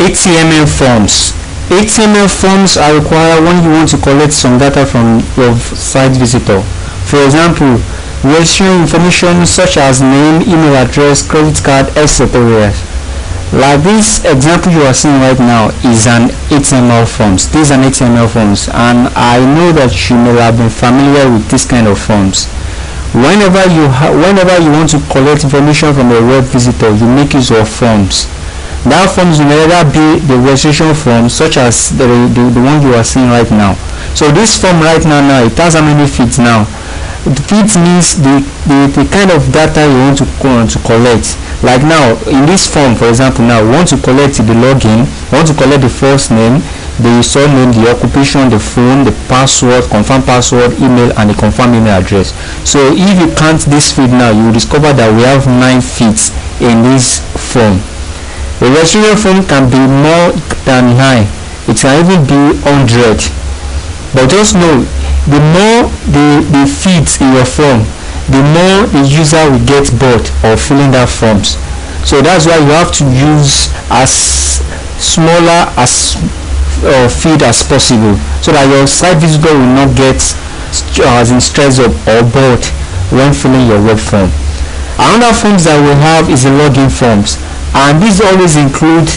HTML forms. HTML forms are required when you want to collect some data from your site visitor. For example, registration information such as name, email address, credit card, etc. Like this example you are seeing right now is an HTML forms. This is an HTML forms, and I know that you may have been familiar with this kind of forms. Whenever you want to collect information from a web visitor, you make use of forms. That forms will either be the registration form, such as the one you are seeing right now. So this form right now, it has how many fields now? The fields means the kind of data you want to collect. Like now in this form, for example, now we want to collect the login, we want to collect the first name, the surname, the occupation, the phone, the password, confirm password, email, and the confirm email address. So if you count this field now, you will discover that we have 9 fields in this form. The registration form can be more than 9. It can even be 100. But just know, the more the fields in your form, the more the user will get bored of filling that forms. So that's why you have to use as smaller as field as possible, so that your site visitor will not get stressed up or bored when filling your web form. Another forms that we have is the login forms, and these always include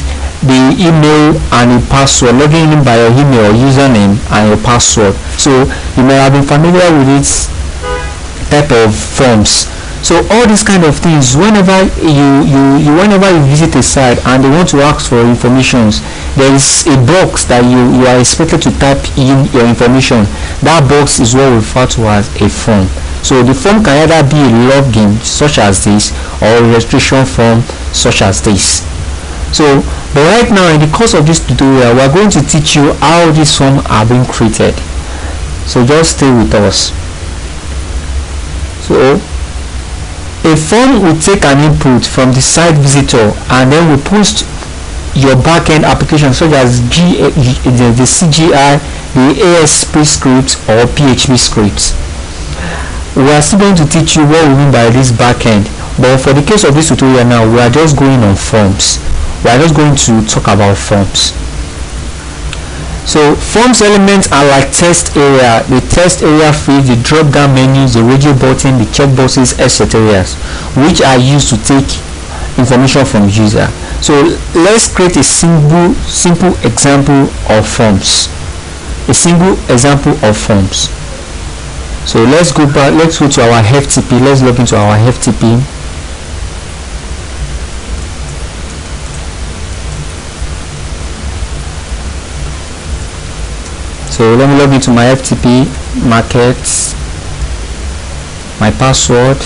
the email and the password, logging in by your email or username and your password. So you may have been familiar with this type of forms. So all these kind of things, whenever you visit a site and they want to ask for information, there is a box that you are expected to type in your information. That box is what we refer to as a form. So the form can either be a login such as this, or a registration form such as this. So but right now, in the course of this tutorial, we are going to teach you how these forms are being created. So just stay with us. So a form will take an input from the site visitor, and then we post your backend application such as the CGI, the ASP script, or PHP scripts. We are still going to teach you what we mean by this backend, but for the case of this tutorial now, we are just going on forms. We are just going to talk about forms. So forms elements are like text area, the text area field, the drop down menus, the radio button, the checkboxes, etc., which are used to take information from user. So let's create a simple example of forms. A simple example of forms. So let's go back, let's go to our FTP, let's log into our FTP. So let me log into my FTP, markets, my password,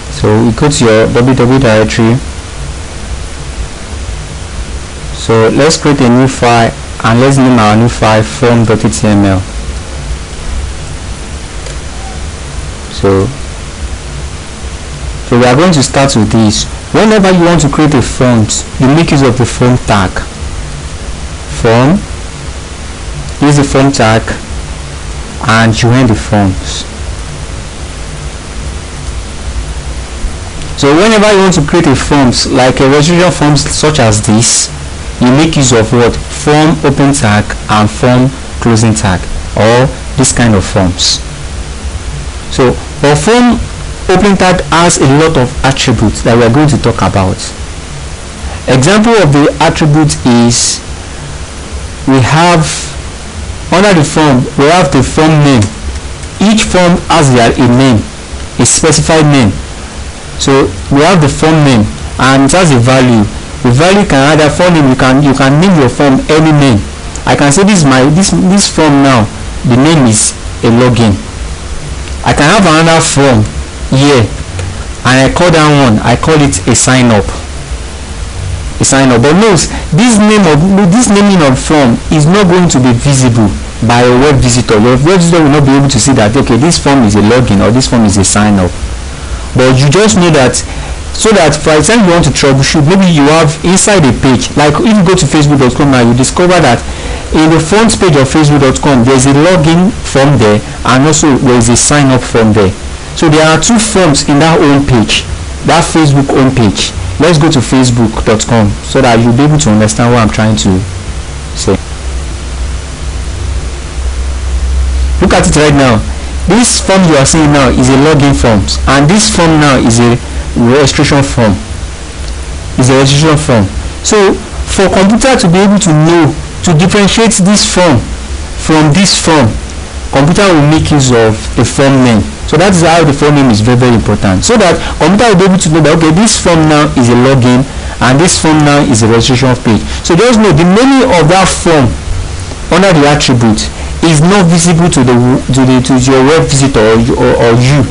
so we go to your www directory. So let's create a new file, and let's name our new file form.html. So we are going to start with this. Whenever you want to create a forms, you make use of the form tag. Form, use the form tag, and join the forms. So whenever you want to create a forms, like a registration forms such as this, you make use of what? Form open tag and form closing tag, or this kind of forms. So for form open tag has a lot of attributes that we are going to talk about. Example of the attribute is, we have under the form, we have the form name. Each form has a name, a specified name. So we have the form name, and it has a value. The value can either form name, you can name your form any name. I can say this form now, the name is a login. I can have another form here, and I call that one, I call it a sign up. But notice this naming of form is not going to be visible by a web visitor. Your web visitor will not be able to see that, okay, this form is a login or this form is a sign up. But you just know that, so that for example you want to troubleshoot, maybe you have inside a page, like if you go to facebook.com now, you discover that in the front page of facebook.com, there's a login form there, and also there is a sign up form there. So there are two forms in that home page, that Facebook home page. Let's go to facebook.com so that you'll be able to understand what I'm trying to say. Look at it right now. This form you are seeing now is a login form, and this form now is a registration form. So for computer to be able to know, to differentiate this form from this form, computer will make use of the form name. So that is how the form name is very, very important, so that computer will be able to know that, okay, this form now is a login and this form now is a registration page. So just know the meaning of that form under the attribute is not visible to your web visitor or you,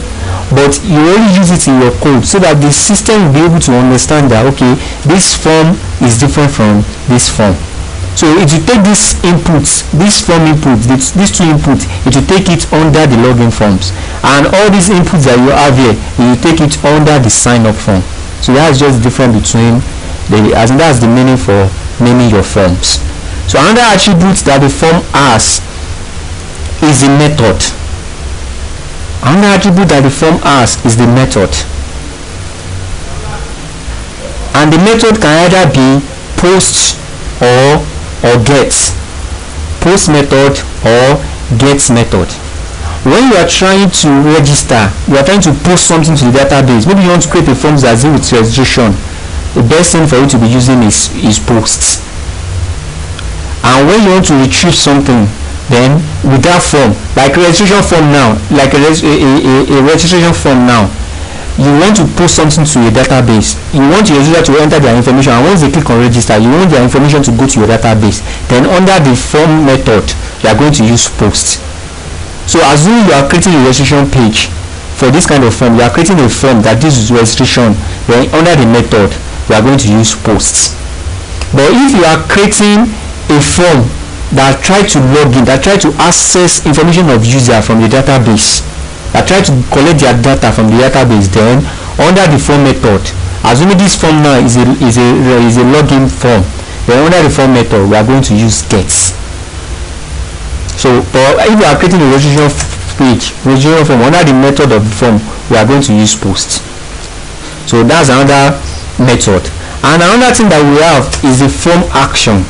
but you only use it in your code so that the system will be able to understand that, okay, this form is different from this form. So it will take this inputs, this form input, these two inputs, it will take it under the login forms, and all these inputs that you have here, it will take it under the sign up form. So that's just the difference between that's the meaning for naming your forms. So another attribute that the form has is the method. Another attribute that the form has is the method, and the method can either be post or get. Post method or get method. When you are trying to register, you are trying to post something to the database, maybe you want to create a form that deals with registration, the best thing for you to be using is posts. And when you want to retrieve something, then with that form, like a registration form now, a registration form now, you want to post something to a database, you want your user to enter their information, and once they click on register, you want their information to go to your database. Then under the form method, you are going to use post. So assuming you are creating a registration page for this kind of form, you are creating a form that deals with registration, then under the method, you are going to use posts. But if you are creating a form that try to log in, that try to access information of user from the database, that try to collect their data from the database, then under the form method, assuming this form now is a login form, then under the form method we are going to use gets. So if we are creating a registration page, registration form, under the method of the form we are going to use post. So that's another method. And another thing that we have is the form action.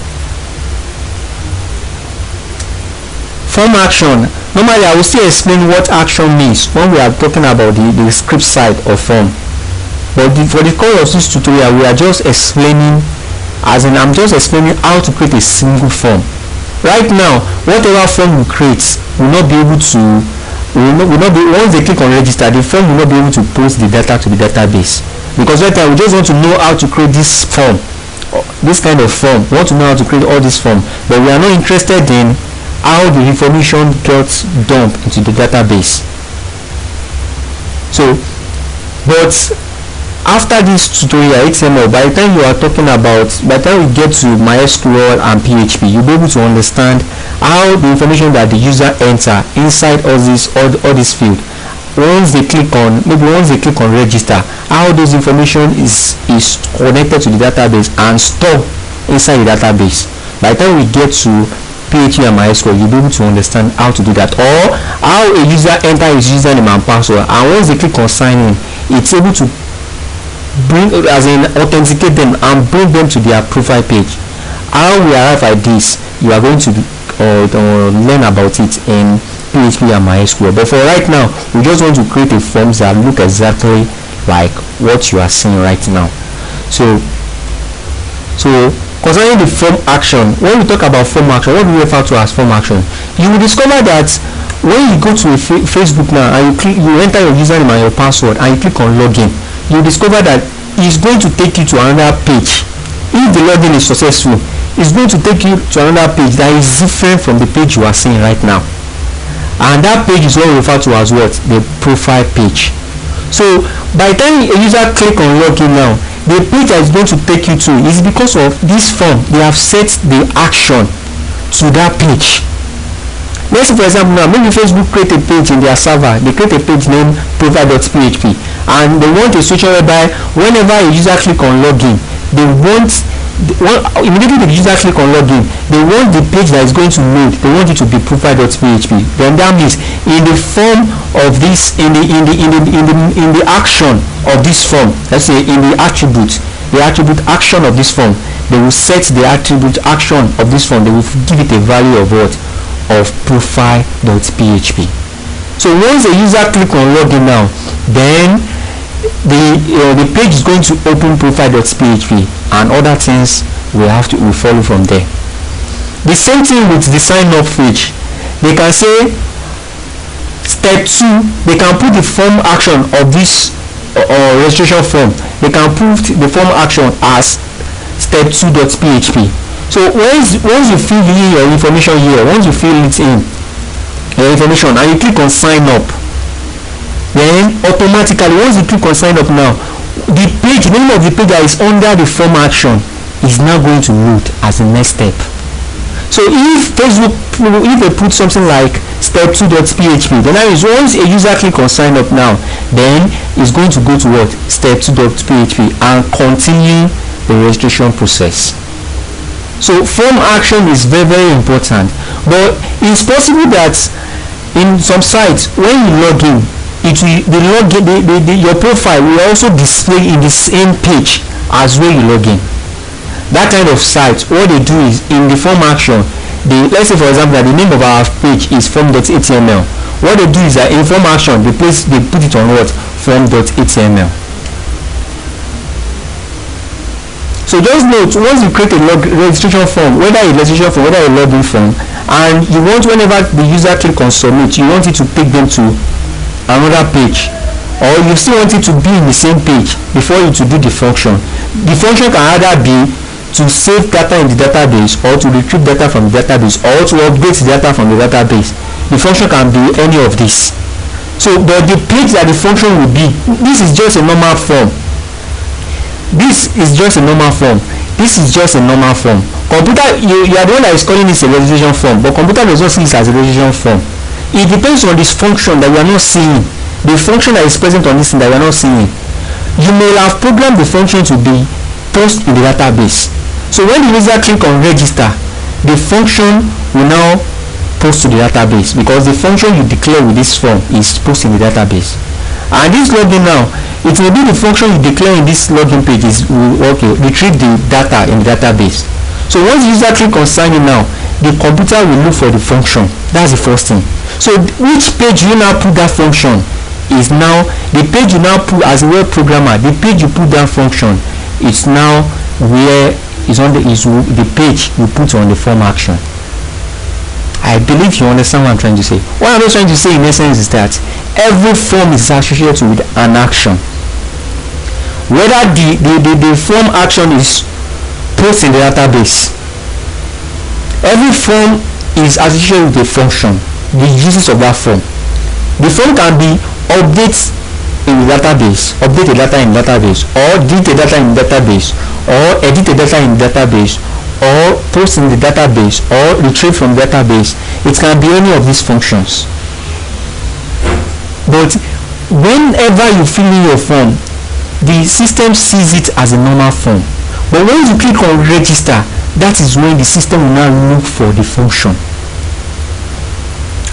Form action. Normally I will still explain what action means when we are talking about the script side of form, but for the course of this tutorial we are just explaining, as in I'm just explaining how to create a single form. Right now, whatever form you create will not be able to, once they click on register, the form will not be able to post the data to the database, because right now we just want to know how to create this form, this kind of form. We want to know how to create all this form, but we are not interested in how the information gets dumped into the database. So, but after this tutorial HTML, by the time we get to MySQL and PHP, you'll be able to understand how the information that the user enter inside all this field, once they click on register, how those information is connected to the database and stored inside the database. By the time we get to PHP and MySQL, you'll be able to understand how to do that, or how a user enter his username and password, and once they click on sign in, it's able to authenticate them and bring them to their profile page. How we arrive at this, you are going to learn about it in PHP and MySQL. But for right now, we just want to create a form that look exactly like what you are seeing right now. So concerning the form action, when we talk about form action, what do we refer to as form action? You will discover that when you go to a Facebook now and you enter your username and your password and you click on login, you discover that it's going to take you to another page. If the login is successful, it's going to take you to another page that is different from the page you are seeing right now, and that page is what we refer to as what? The profile page. So by the time a user click on login now, the page that is going to take you to is because of this form. They have set the action to that page. Let's say for example now, maybe Facebook create a page in their server, they create a page named profile.php, and they want a situation whereby whenever a user click on login, they want immediately the user click on login, they want the page that is going to load, they want it to be profile.php. Then that means in the form of this, in the action of this form, let's say in the attribute action of this form, they will set the attribute action of this form, they will give it a value of what? Of profile.php. So once the user click on login now, then the page is going to open profile.php, and other things will follow from there. The same thing with the sign up page. They can say step 2, they can put the form action of this registration form, they can put the form action as step 2.php. So once you fill in your information here, once you fill it in your information and you click on sign up, then automatically once you click on sign up now, the name of the page that is under the form action is now going to load as the next step. So if they put something like step 2.php, then that is once a user click on sign up now, then it's going to go to what? Step 2.php and continue the registration process. So form action is very, very important, but it's possible that in some sites when you log in, your profile will also display in the same page as where you log in. That kind of site, what they do is in the form action, let's say for example that the name of our page is form.html. What they do is that in form action they put it on what? Form.html. So just note, once you create a registration form, whether a registration form, whether a login form, and you want, whenever the user click on submit, you want it to take them to another page, or you still want it to be in the same page before you to do the function. The function can either be to save data in the database, or to retrieve data from the database, or to update the data from the database. The function can be any of this. So but the page that the function will be, this is just a normal form. This is just a normal form. This is just a normal form. Computer, you are the one that is calling this a registration form, but computer does not see this as a registration form. It depends on this function that you are not seeing, the function that is present on this thing that you are not seeing. You may have programmed the function to be post in the database. So when the user click on register, the function will now post to the database, because the function you declare with this form is post in the database. And this login now, it will be the function you declare in this login page is retrieve the data in the database. So once the user click on sign in now, the computer will look for the function. That's the first thing. So which page you now put that function is now the page you now put as a web programmer. The page you put that function is now where is the page you put on the form action. I believe you understand what I'm trying to say. What I'm trying to say in essence is that every form is associated with an action. Whether the form action is post in the database, every form is associated with a function, the uses of that form. The form can be update in the database, update the data in the database, or delete the data in the database, or edit the data in the database, or post in the database, or retrieve from the database. It can be any of these functions. But whenever you fill in your form, the system sees it as a normal form. But when you click on register, that is when the system will now look for the function.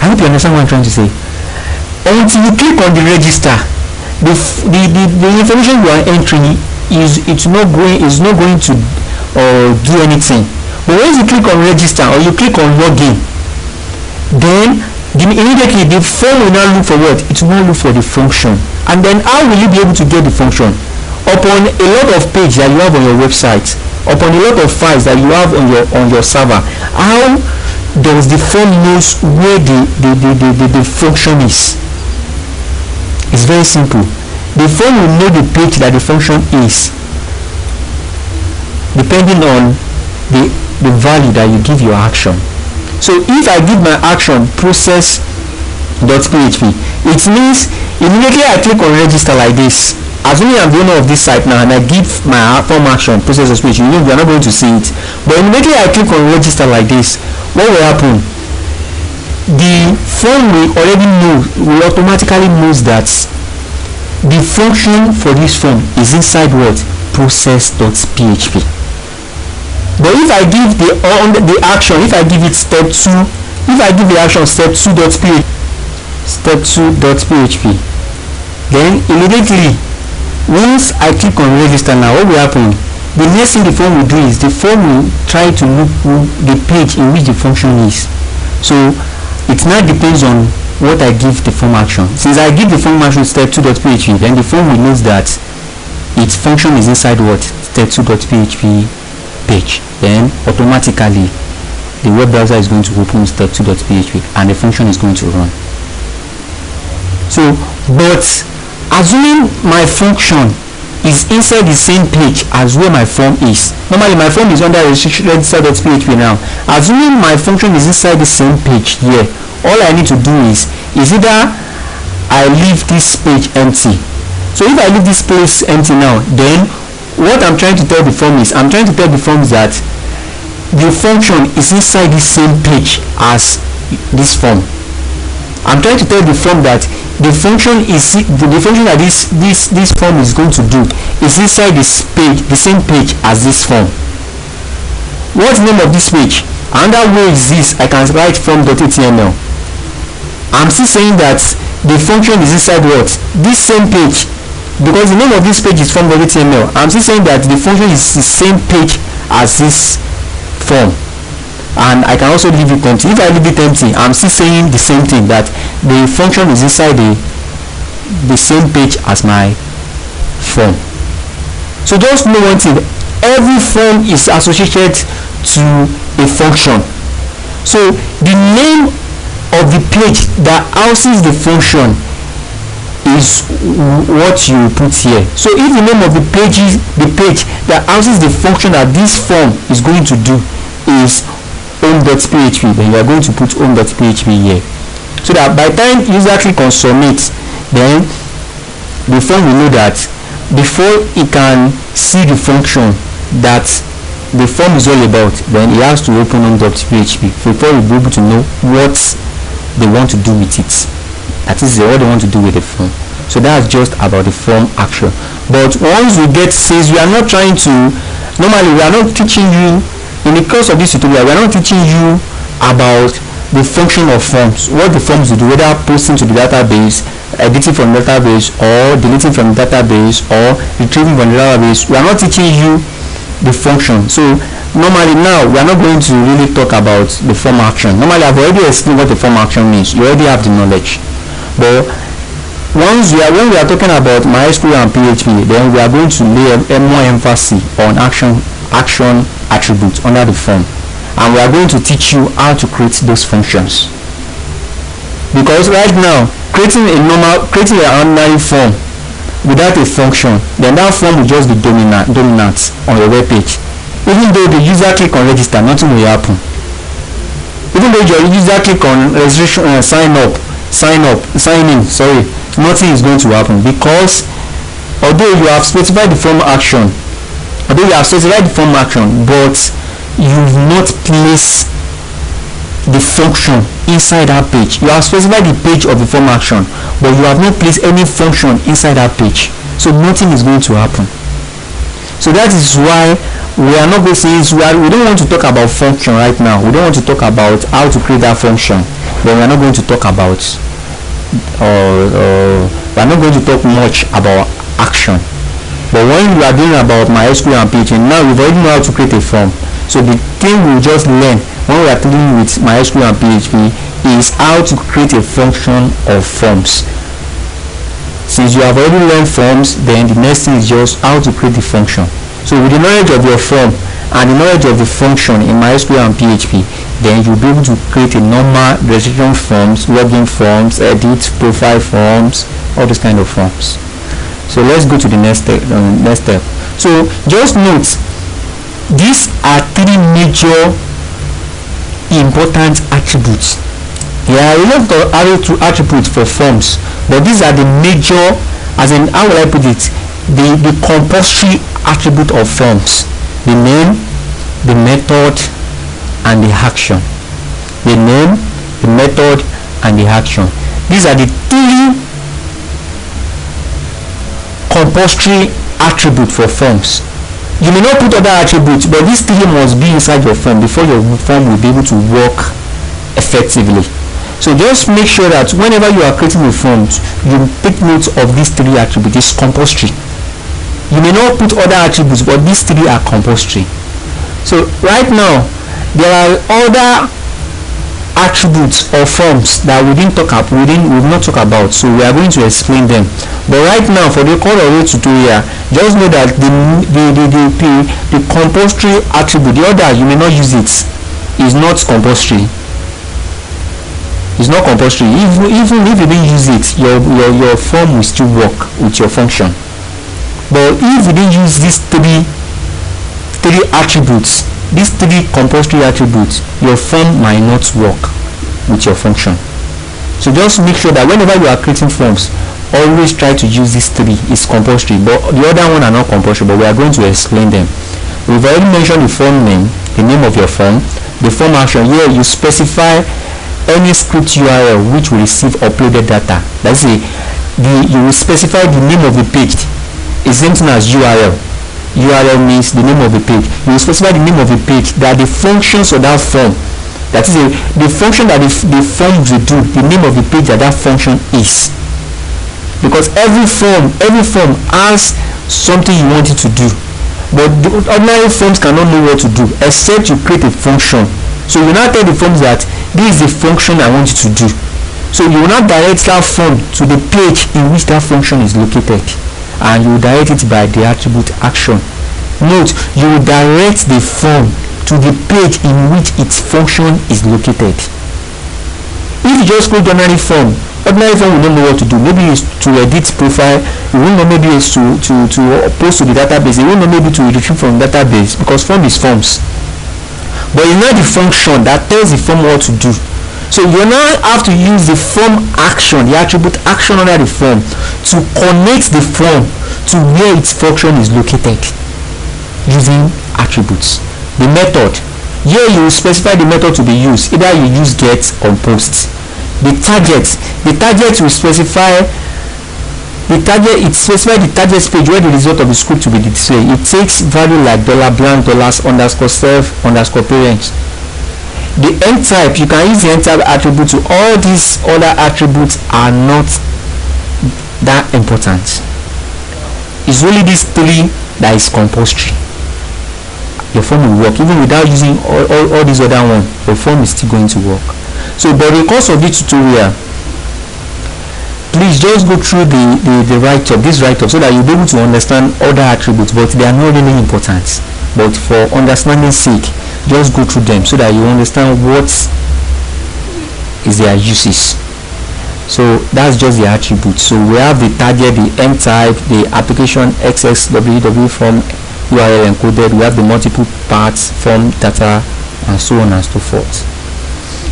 I hope you understand what I'm trying to say. Until you click on the register, the information you are entering is not going to do anything. But once you click on register or you click on login, then immediately the form will now look for what? It will now look for the function. And then how will you be able to get the function? Upon a lot of pages that you have on your website, upon a lot of files that you have on your server, how does the form knows where the function is? It's very simple. The form will know the page that the function is, depending on the value that you give your action. So if I give my action process.php, it means immediately I click on register like this. Assuming I'm the owner of this site now and I give my form action process.php, you are not going to see it. But immediately I click on register like this, what will happen? The form will automatically knows that the function for this form is inside what? Process.php. But if I give the action, if I give it step 2, if I give the action step2.php, then immediately once I click on register, now what will happen? The next thing the form will do is the form will try to look for the page in which the function is. So it now depends on what I give the form action. Since I give the form action step2.php, then the form will know that its function is inside what? Step2.php page. Then automatically the web browser is going to open step2.php and the function is going to run. So, but assuming my function is inside the same page as where my form is. Normally my form is under register.php now. Assuming my function is inside the same page here, all I need to do is either I leave this page empty. So if I leave this place empty now, then what I'm trying to tell the form is, I'm trying to tell the form that the function is inside the same page as this form. I'm trying to tell the form that the function that this form is going to do is inside this page, the same page as this form. What's the name of this page? Another way is this. I can write form.html. I'm still saying that the function is inside what? This same page, because the name of this page is form.html. I'm still saying that the function is the same page as this form. And I can also leave it empty. If I leave it empty, I'm still saying the same thing, that the function is inside the same page as my form. So just know one thing, every form is associated to a function. So the name of the page that houses the function is what you put here. So if the name of the page that houses the function that this form is going to do is home.php, then you are going to put home.php here, so that by the time user click on submit, then the form will know that before it can see the function that the form is all about, then it has to open home.php before it will be able to know what they want to do with it. That is what they want to do with the form. So that's just about the form action. But once we get, since we are not trying to, normally we are not teaching you in the course of this tutorial, we are not teaching you about the function of forms, what the forms do, whether posting to the database, editing from the database, or deleting from the database, or retrieving from the database. We are not teaching you the function. So normally now we are not going to really talk about the form action. Normally I've already explained what the form action means. You already have the knowledge. But when we are talking about MySQL and PHP, then we are going to lay more emphasis on action attributes under the form, and we are going to teach you how to create those functions. Because right now, creating an ordinary form without a function, then that form will just be dominant on your web page. Even though the user click on register, nothing will happen. Even though your user click on registration, sign in, nothing is going to happen, because although you have specified the form action, but you've not placed the function inside that page. You have specified the page of the form action, but you have not placed any function inside that page, so nothing is going to happen. So that is why we are not going to say, we don't want to talk about function right now. We don't want to talk about how to create that function. Then we are not going to talk about we are not going to talk much about action. But when we are doing about MySQL and PHP, now we already know how to create a form. So the thing we just learn when we are dealing with MySQL and PHP is how to create a function of forms. Since you have already learned forms, then the next thing is just how to create the function. So with the knowledge of your form and the knowledge of the function in MySQL and PHP, then you'll be able to create a normal registration forms, login forms, edit, profile forms, all those kind of forms. So let's go to the next step. So just note, these are three major important attributes. There are a lot of other attributes for forms, but these are the major, as in, how will I put it, the compulsory attribute of forms: the name, the method, and the action. The name, the method, and the action. These are the three compulsory attribute for forms. You may not put other attributes, but these three must be inside your form before your form will be able to work effectively. So just make sure that whenever you are creating a form, you take note of these three attributes. It's compulsory. You may not put other attributes, but these three are compulsory. So right now, there are other attributes or forms that we didn't talk about, we've not talk about, so we are going to explain them. But right now, for the call of tutorial, just know that the compulsory attribute, the other you may not use it, is not compulsory. It's not compulsory. Even if you didn't use it, your form will still work with your function. But if you didn't use these three attributes, these three compulsory attributes, your form might not work with your function. So just make sure that whenever you are creating forms, always try to use these three. It's compulsory, but the other one are not compulsory, but we are going to explain them. We've already mentioned the form name, the name of your form, the form action. Here you specify any script URL which will receive uploaded data. That's it. You will specify the name of the page. It's same thing as URL. URL means the name of the page. You will specify the name of the page, that the functions of that form, that is the function that the form will do, the name of the page that function is. Because every form has something you want it to do, but the ordinary forms cannot know what to do except you create a function. So you now tell the forms that this is the function I want you to do. So you will now direct that form to the page in which that function is located, and you will direct it by the attribute action. Note, you will direct the form to the page in which its function is located. If you just create ordinary form will not know what to do. Maybe it's to edit profile, you will know maybe it's to post to the database, you will know maybe to retrieve from database, because form is forms. But it's not the function that tells the form what to do. So you now have to use the form action, the attribute action under the form, to connect the form to where its function is located using attributes. The method, here you will specify the method to be used. Either you use get or post. The target will specify the target page where the result of the script will be displayed. It takes value like $blank, $self_parent. The end type, you can use the end type attribute to all these other attributes are not that important. It's only these three that is compulsory. Your form will work even without using all these other ones. Your form is still going to work. So but in the course of this tutorial, please just go through the write-up, this write-up, so that you'll be able to understand other attributes, but they are not really important. But for understanding sake, just go through them so that you understand what is their uses. So that's just the attributes. So we have the target, the end type, the application XXWW form URL encoded, we have the multiple parts, form data, and so on and so forth.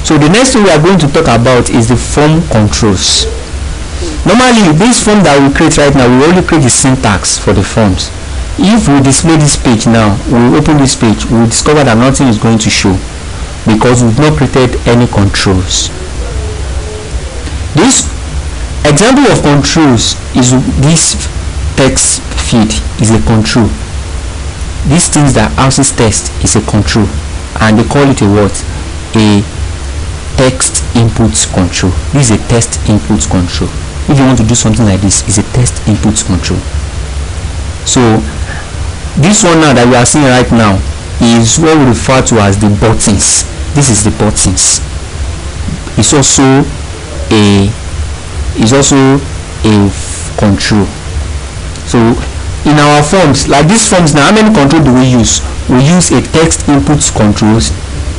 So the next thing we are going to talk about is the form controls. Normally, this form that we create right now, we only create the syntax for the forms. If we display this page now, we open this page, we will discover that nothing is going to show because we've not created any controls. This example of controls is this text field is a control. These things that houses text is a control, and they call it a what? A text input control. This is a text input control. If you want to do something like this, is a text input control. So this one now that we are seeing right now is what we refer to as the buttons. This is the buttons. It's also a control. So in our forms, like these forms now, how many controls do we use? We use a text input controls.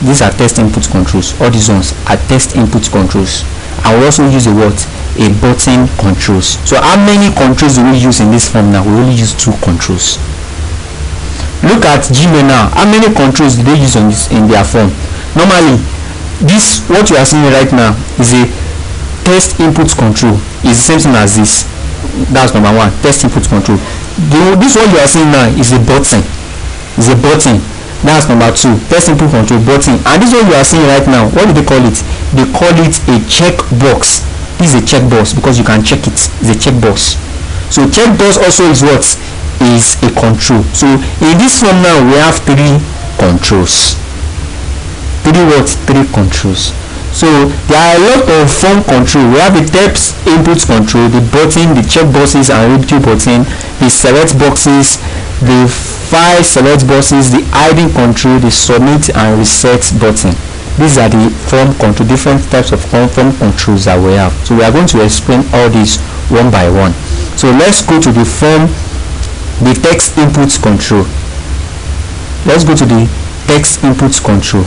These are text input controls. All these ones are text input controls. And we also use a what? A button controls. So how many controls do we use in this form now? We only use 2 controls. Look at Gmail now. How many controls do they use on this in their form? Normally, this what you are seeing right now is a text input control. It's the same thing as this. That's number 1. Text input control. This one you are seeing now is a button. It's a button. That's number 2. Text input control button. And this one you are seeing right now, what do they call it? They call it a checkbox. This is a checkbox because you can check it. It's a checkbox. So checkbox also is what? is a control. So in this form now we have three controls. Three controls. So there are a lot of form control. We have the text input control, the button, the check boxes and read button, the select boxes, the file select boxes, the hiding control, the submit and reset button. These are the form control, different types of form controls that we have. So we are going to explain all these one by one. So let's go to the text input control. Let's go to the text input control.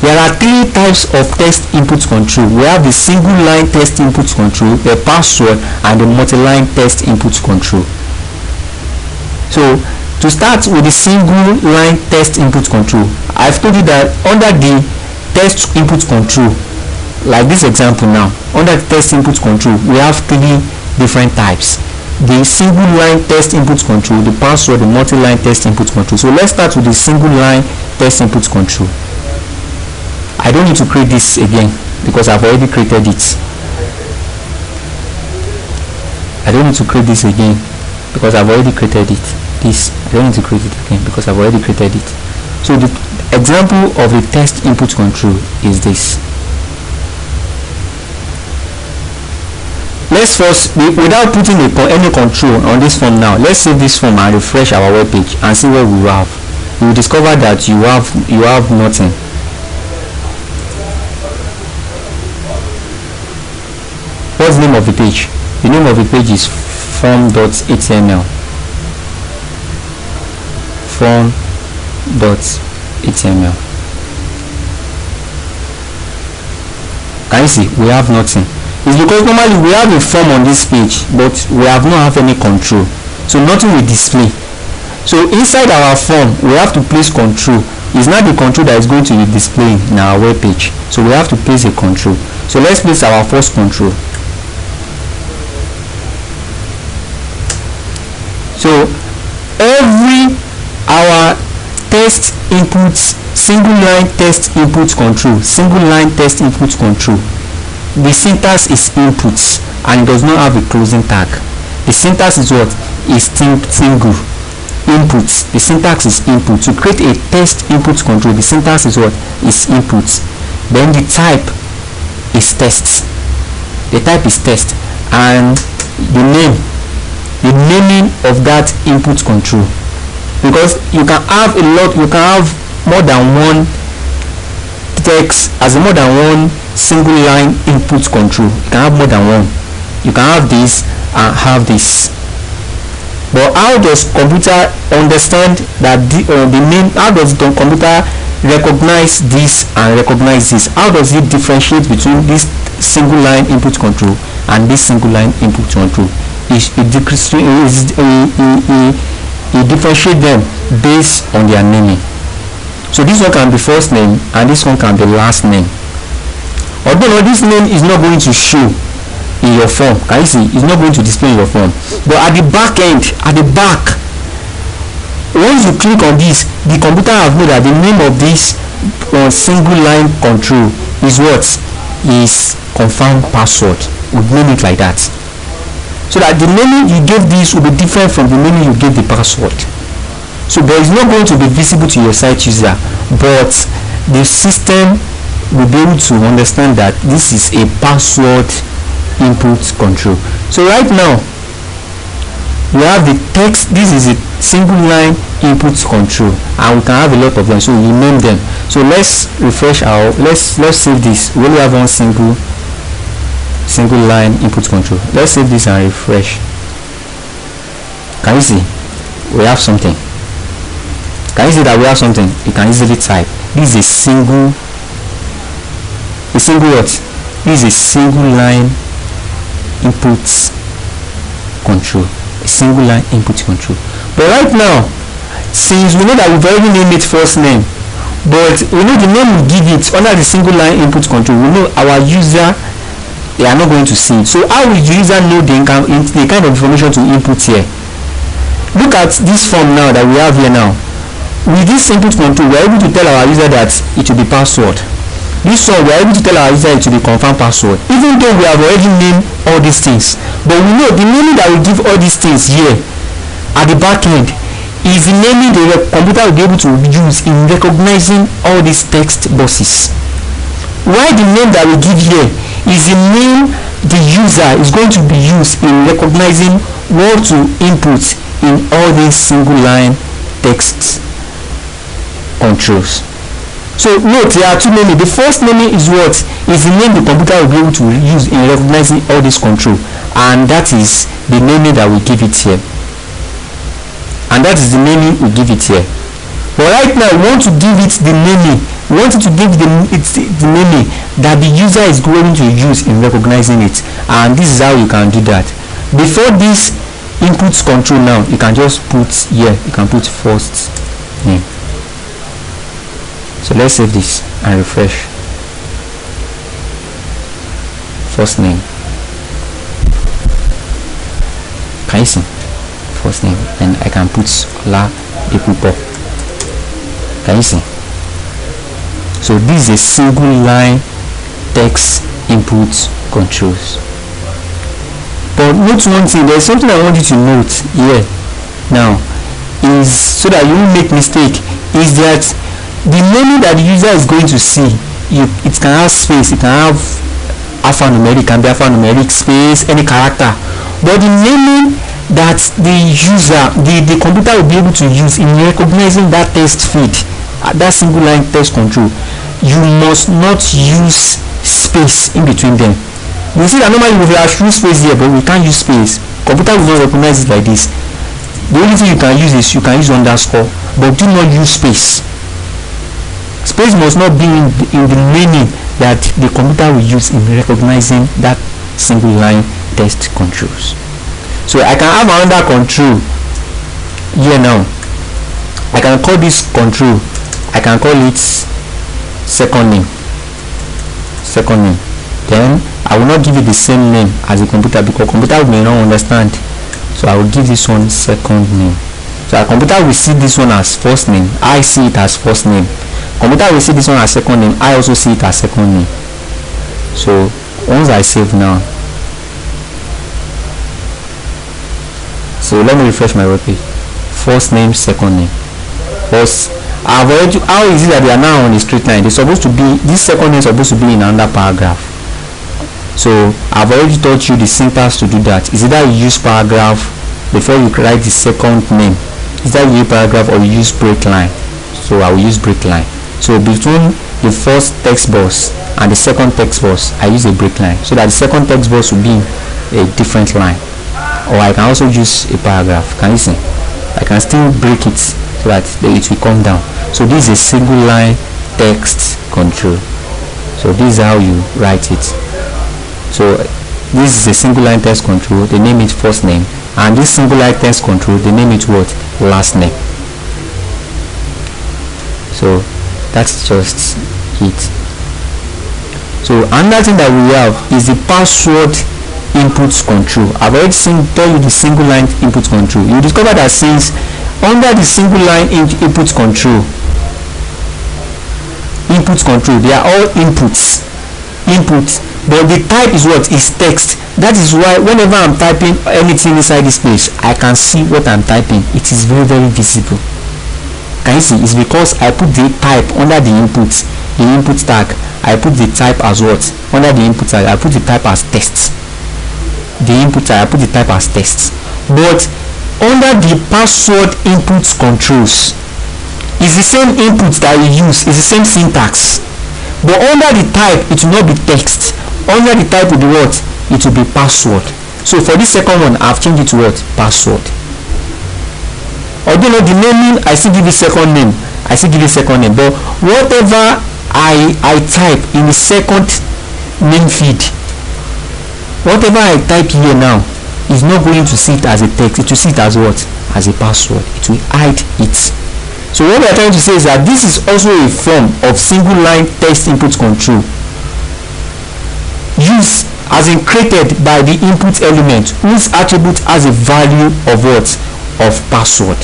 There are three types of text input control. We have the single line text input control, the password, and the multi-line text input control. So to start with the single line text input control, I've told you that under the text input control, like this example now, under the text input control, we have three different types: the single line text input control, the password, the multi-line text input control. So let's start with the single line text input control. I don't need to create this again because I've already created it. I don't need to create this again because I've already created it. I don't need to create it again because I've already created it. So the example of the text input control is this. Let's first, without putting any control on this form now, let's save this form and refresh our web page and see what we have. You will discover that you have nothing. What's the name of the page? The name of the page is form.html. Form.html. Can you see? We have nothing. It's because normally we have a form on this page, but we have not have any control. So nothing will display. So inside our form, we have to place control. It's not the control that is going to be displaying in our web page. So we have to place a control. So let's place our first control. So our text input, single line text input control, the syntax is inputs and it does not have a closing tag. The syntax is what? Is single. Inputs. The syntax is input. To create a text input control, the syntax is what? Is input. Then the type is text. The type is text, and the naming of that input control, because you can have more than one text as more than one single line input control. You can have more than one. You can have this and have this. But how does computer understand that the name? How does the computer recognize this and recognize this? How does it differentiate between this single line input control and this single line input control? It differentiate them based on their naming. So this one can be first name and this one can be last name. Although this name is not going to show in your form, can you see? It's not going to display in your form. But at the back end, once you click on this, the computer have known that the name of this single line control is what? Is confirmed password. We name it like that. So that the naming you gave this will be different from the naming you gave the password. So but it's not going to be visible to your site user, but the system will be able to understand that this is a password input control. So right now we have the text. This is a single line input control, and we can have a lot of them, so we name them. So let's refresh our let's save this. We only have one single line input control. Let's save this and refresh. Can you see? We have something. Can you see that we have something? You can easily type. This is a single what? This is a single line input control. A single line input control. But right now, since we know that we've already named it first name, but we know the name we give it under the single line input control, we know our user, they are not going to see it. So how will the user know the kind of information to input here? Look at this form now that we have here now. With this input control, we are able to tell our user that it will be password. This one, we are able to tell our user it will be confirmed password, even though we have already named all these things. But we know the naming that we give all these things here at the back end is the naming the computer will be able to use in recognizing all these text boxes. While the name that we give here is the name the user is going to be used in recognizing what to input in all these single line text controls. So note there are two naming. The first naming is what is the name the computer will be able to use in recognizing all this control, and that is the naming that we give it here. And that is the naming we give it here. But right now we want to give it the naming. We want it to give the naming that the user is going to use in recognizing it, and this is how you can do that. Before this input control, now you can just put here, you can put first name. So let's save this and refresh. First name. Can you see? First name. And I can put La Epupo. Can you see? So this is a single line text input controls. But note one thing, there's something I want you to note here now, is so that you won't make mistake, is that the naming that the user is going to see, it can have space, it can have alphanumeric, can be alphanumeric, space, any character. But the naming that the user, the computer will be able to use in recognizing that text feed, that single line text control, you must not use space in between them. You see that normally we have used space here, but we can't use space. Computer will not recognize it like this. The only thing you can use is you can use underscore, but do not use space. Space must not be in the meaning that the computer will use in recognizing that single line text controls. So I can have another control here now. I can call this control, I can call it second name. Then I will not give it the same name as the computer, because computer may not understand. So I will give this one second name. So our computer will see this one as first name, I see it as first name. Computer will see this one as second name, I also see it as second name. So once I save now, so let me refresh my web page. First name, second name. First, I've already, how is it that they are now on the straight line? They're supposed to be, this second name is supposed to be in another paragraph. So I've already taught you the syntax to do that. Is either you use paragraph before you write the second name, is that you use paragraph, or you use break line. So I will use break line. So between the first text box and the second text box, I use a break line, so that the second text box will be a different line. Or I can also use a paragraph. Can you see? I can still break it so that it will come down. So this is a single line text control. So this is how you write it. So this is a single line text control, they name it first name, and this single line text control, they name it what? Last name. So that's just it. So another thing that we have is the password input control. I've already tell you the single line input control. You discover that since under the single line input control, they are all inputs, but the type is what? Is text. That is why whenever I'm typing anything inside this page, I can see what I'm typing. It is very, very visible. Can you see? It's because I put the type under the input tag. I put the type as what? Under the input tag, I put the type as text. The input tag, I put the type as text. But under the password input controls, it's the same input that you use, it's the same syntax. But under the type, it will not be text. Under the type will be what? It will be password. So for this second one, I've changed it to what? Password. Although not the naming, I still give it second name. But whatever I type in the second name feed, whatever I type here now is not going to see it as a text. It will see it as what? As a password. It will hide it. So what we are trying to say is that this is also a form of single line text input control, used as in created by the input element whose attribute has a value of what? Of password.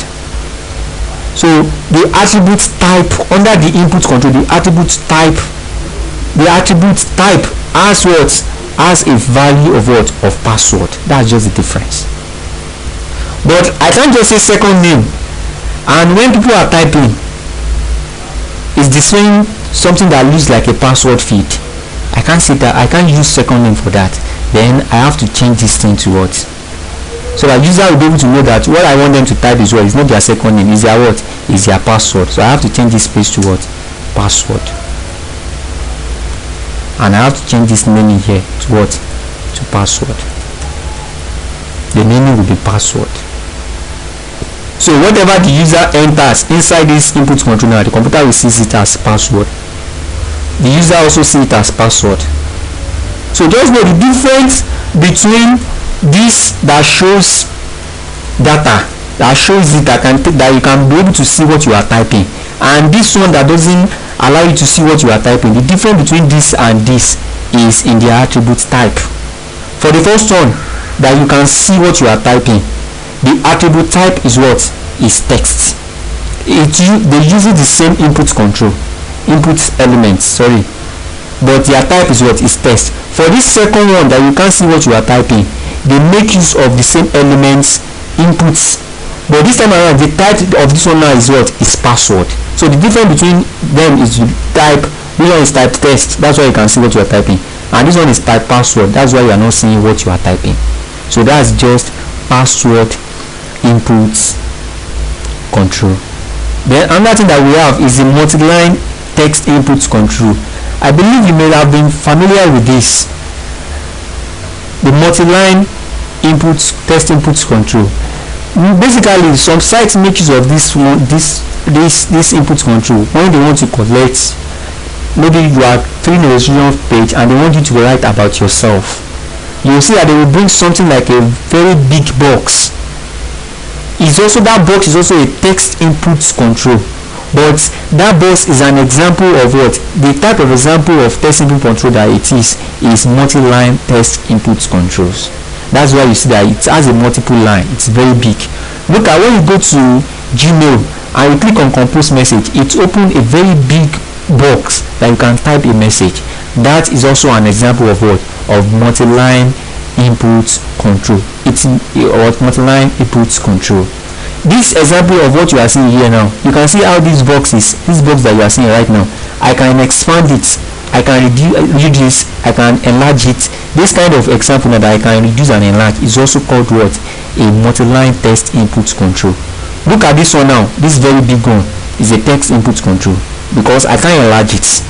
So the attribute type under the input control, the attribute type has what? Has a value of what? Of password. That's just the difference. But I can't just say second name, and when people are typing, it's displaying something that looks like a password field. I can't say that. I can't use second name for that. Then I have to change this thing to what, so that user will be able to know that what I want them to type is what is not their second name, is their what, is their password. So I have to change this space to what, password, and I have to change this naming here to what, to password. The naming will be password. So whatever the user enters inside this input controller, the computer will see it as password. The user also see it as password. So just know the difference between this that shows data, that shows it, that you can be able to see what you are typing, and this one that doesn't allow you to see what you are typing. The difference between this and this is in the attribute type. For the first one, that you can see what you are typing, the attribute type is what, is text. They use the same input elements, sorry, but their type is what, is text. For this second one that you can't see what you are typing, they make use of the same elements, inputs, but this time around the type of this one now is what, is password. So the difference between them is you type, this one is type text, that's why you can see what you are typing, and this one is type password, that's why you are not seeing what you are typing. So that's just password input control. Then another thing that we have is the multi-line text input control. I believe you may have been familiar with this, the multi-line text input control. Basically, some sites make use of this input control when they want to collect, maybe you are filling a registration page and they want you to write about yourself. You will see that they will bring something like a very big box. That box is also a text input control, but that box is an example of what, the type of example of text input control that it is multi-line text input controls. That's why you see that it has a multiple line, it's very big. Look at when you go to Gmail and you click on compose message, it opens a very big box that you can type a message. That is also an example of what, of multi-line input control. It's multi-line input control. This example of what you are seeing here now, you can see how this box that you are seeing right now, I can expand it, I can reduce, I can enlarge it. This kind of example that I can reduce and enlarge is also called what, a multi-line text input control. Look at this one now, this very big one is a text input control because I can enlarge it.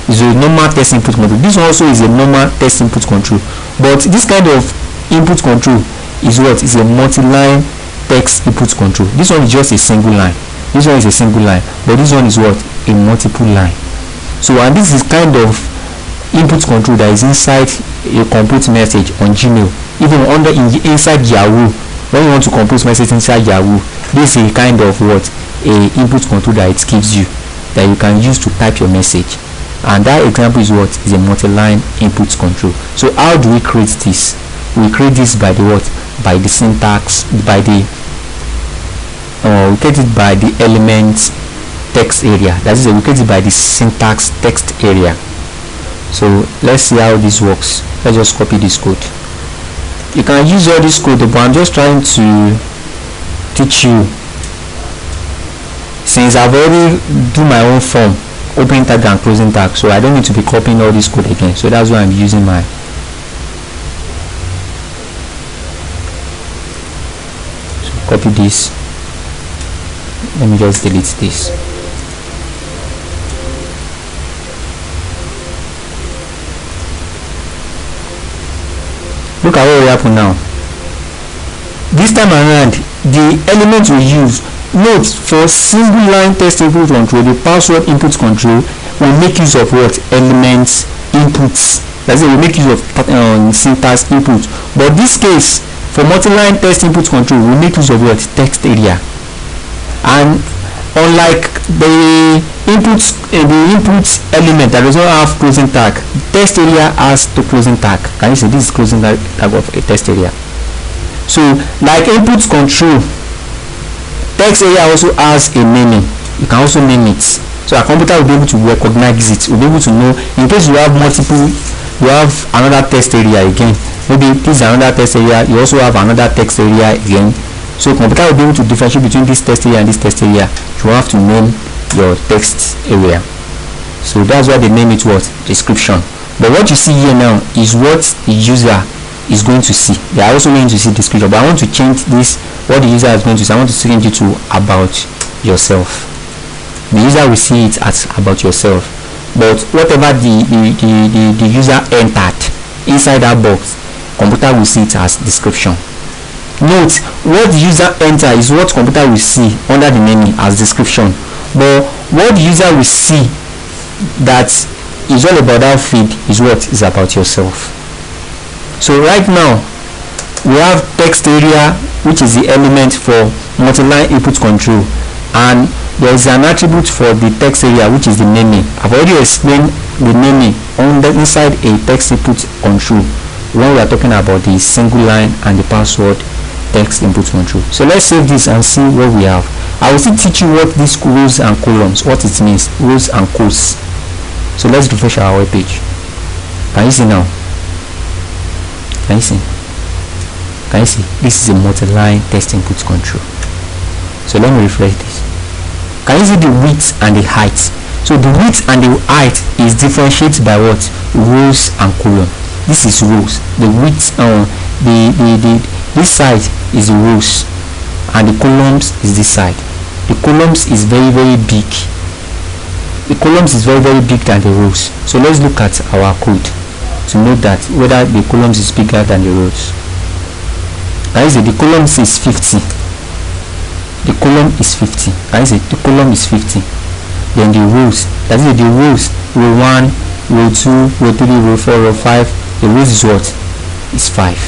Is a normal text input control. This one also is a normal text input control, but this kind of input control is what, is a multi-line text input control. This one is just a single line, this one is a single line, but this one is what, a multiple line. So, and this is kind of input control that is inside a compose message on Gmail, even inside Yahoo. When you want to compose message inside Yahoo, this is a kind of what, a input control that it gives you, that you can use to type your message. And that example is what, is a multi-line input control. So how do we create this? We create this by the what, by the syntax, by the we create it by the element text area. That is, we create it by the syntax text area. So let's see how this works. Let's just copy this code. You can use all this code, but I'm just trying to teach you, since I've already do my own form, opening tag and closing tag, so I don't need to be copying all this code again. So that's why I'm using my copy this. Let me just delete this. Look at what will happen now. This time around, the element we use, note, for single line text input control, the password input control will make use of what, elements inputs. That's it, we make use of syntax input. But this case, for multi-line text input control, we make use of what, text area. And unlike the input element that does not have closing tag, text area has the closing tag. Can you see this is closing tag of a text area? So like input control, text area also has a naming. You can also name it, so a computer will be able to recognize it, will be able to know in case you have multiple, you have another text area again, maybe this is another text area, you also have another text area again. So computer will be able to differentiate between this text area and this text area. You have to name your text area. So that's why they name it what? Description. But what you see here now is what the user is going to see. They are also going to see description, but I want to change this. What the user is going to see, I want to change it to about yourself. The user will see it as about yourself, but whatever the user entered inside that box, computer will see it as description. Note, what the user enter is what computer will see under the menu as description, but what the user will see that is all about that field is what is about yourself. So right now we have text area, which is the element for multi-line input control, and there is an attribute for the text area, which is the naming. I've already explained the naming on the inside a text input control when we are talking about the single line and the password text input control. So let's save this and see what we have. I will still teach you what these rows and columns, what it means, rows and columns. So let's refresh our web page. Can you see now? Can you see? Can you see? This is a multi-line text input control. So let me refresh this. Can you see the width and the height? So the width and the height is differentiated by what? Rows and column. This is rows. The width this side is the rows and the columns is this side. The columns is very big. The columns is very big than the rows. So let's look at our code to know that whether the columns is bigger than the rows. Can you see the columns is 50? The column is 50. Can you see the column is 50? Then the rows, that is the rows, row 1, row 2, row 3, row 4, row 5, the rows is what? Is 5.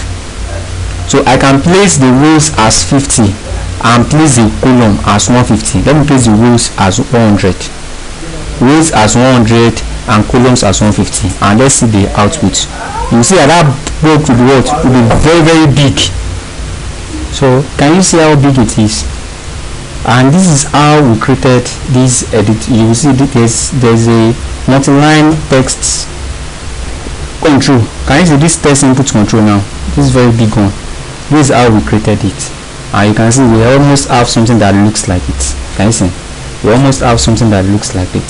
So I can place the rows as 50 and place the column as 150. Let me place the rows as 100. Rows as 100 and columns as 150, and let's see the output. You see that block will be what? Will be very big. So can you see how big it is? And this is how we created this edit. You will see there's a multi-line text control. Can you see this text input control now? This is very big one. This is how we created it, and you can see we almost have something that looks like it. Can you see? We almost have something that looks like it.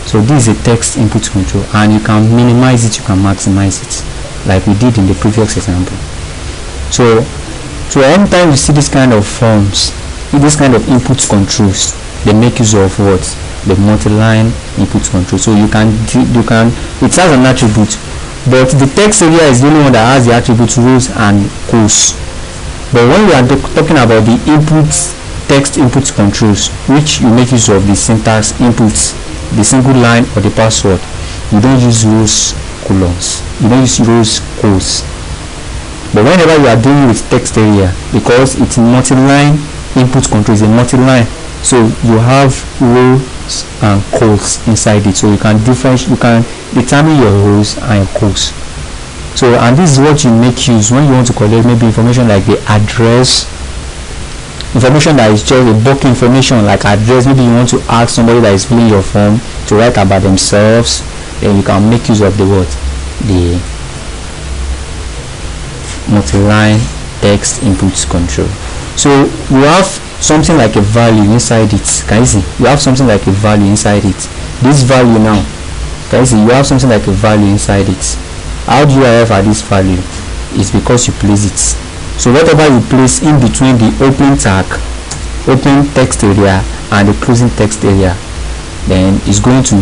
So this is a text input control, and you can minimize it, you can maximize it, like we did in the previous example. So anytime you see this kind of forms, this kind of input controls, they make use of what? The multi-line input control. So you can it has an attribute, but the text area is the only one that has the attributes rows and columns. But when we are talking about the text input controls, which you make use of the syntax inputs, the single line or the password, you don't use rows columns, you don't use rows columns. But whenever you are dealing with text area, because it's multi-line input control, is a multi-line, so you have rows and columns inside it, so you can determine your rows and your columns. So, and this is what you make use when you want to collect maybe information like the address, information that is just a bulk information like address. Maybe you want to ask somebody that is filling your form to write about themselves, then you can make use of the word, the multi-line text input control. So you have something like a value inside it. Can you see? You have something like a value inside it. This value now, can you see? You have something like a value inside it. How do you arrive at this value? It's because you place it. So whatever you place in between the open tag, open text area, and the closing text area, then it's going to,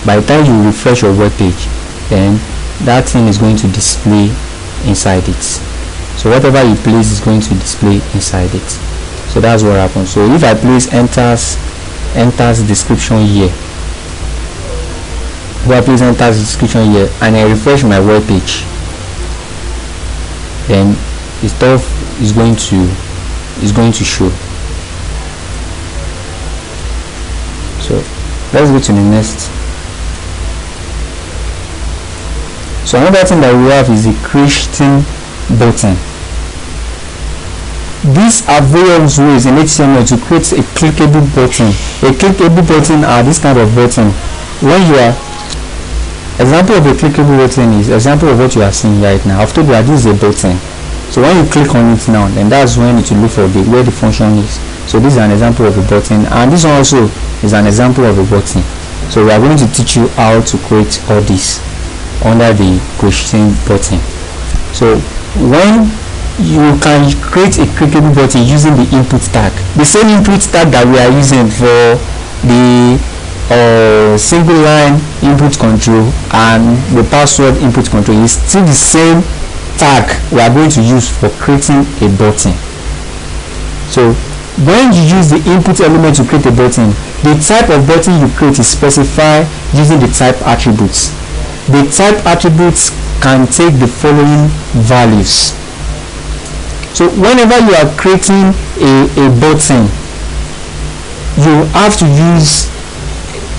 by the time you refresh your web page, then that thing is going to display inside it. So whatever you place is going to display inside it. So that's what happens. So if I place enters description here, if I place enters description here and I refresh my web page, then the stuff is going to show. So let's go to the next. So another thing that we have is the creating button. These are various ways in HTML to create a clickable button. A clickable button are this kind of button. When you are, example of a clickable button is example of what you are seeing right now. I've told you that this is a button. So when you click on it now, then that's when it will look for where the function is. So this is an example of a button, and this one also is an example of a button. So we are going to teach you how to create all this under the question button. So when you can create a clickable button using the input tag, the same input tag that we are using for the single line input control and the password input control is still the same tag we are going to use for creating a button. So when you use the input element to create a button, the type of button you create is specified using the type attributes. The type attributes can take the following values. So whenever you are creating a button, you have to use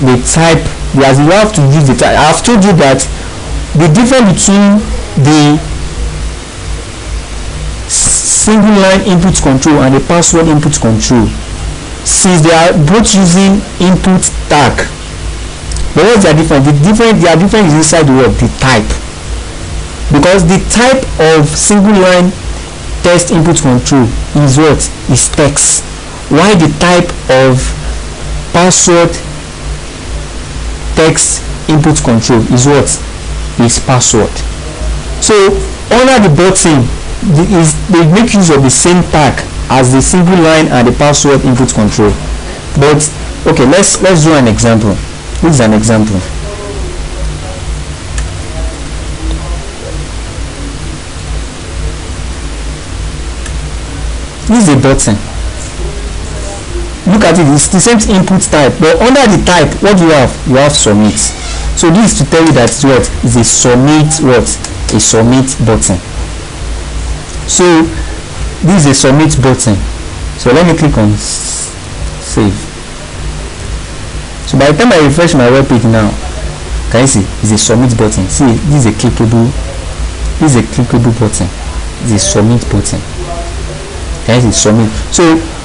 the type, as you have to use the type. I have told you that the difference between the single line input control and the password input control, since they are both using input tag, but what's their difference? Their difference is inside the word, the type. Because the type of single line text input control is what? Is text, while the type of password text input control is what? Is password. So under the button, they make use of the same tag as the single line and the password input control. But okay, let's do an example. This is an example. This is a button. Look at it, it's the same input type, but under the type, what do you have? You have submit. So this is to tell you that it's what is a submit, what a submit button. So this is a submit button. So let me click on save. So by the time I refresh my web page now, can you see it's a submit button? See, this is a clickable button. This is a submit button. Can you see submit? So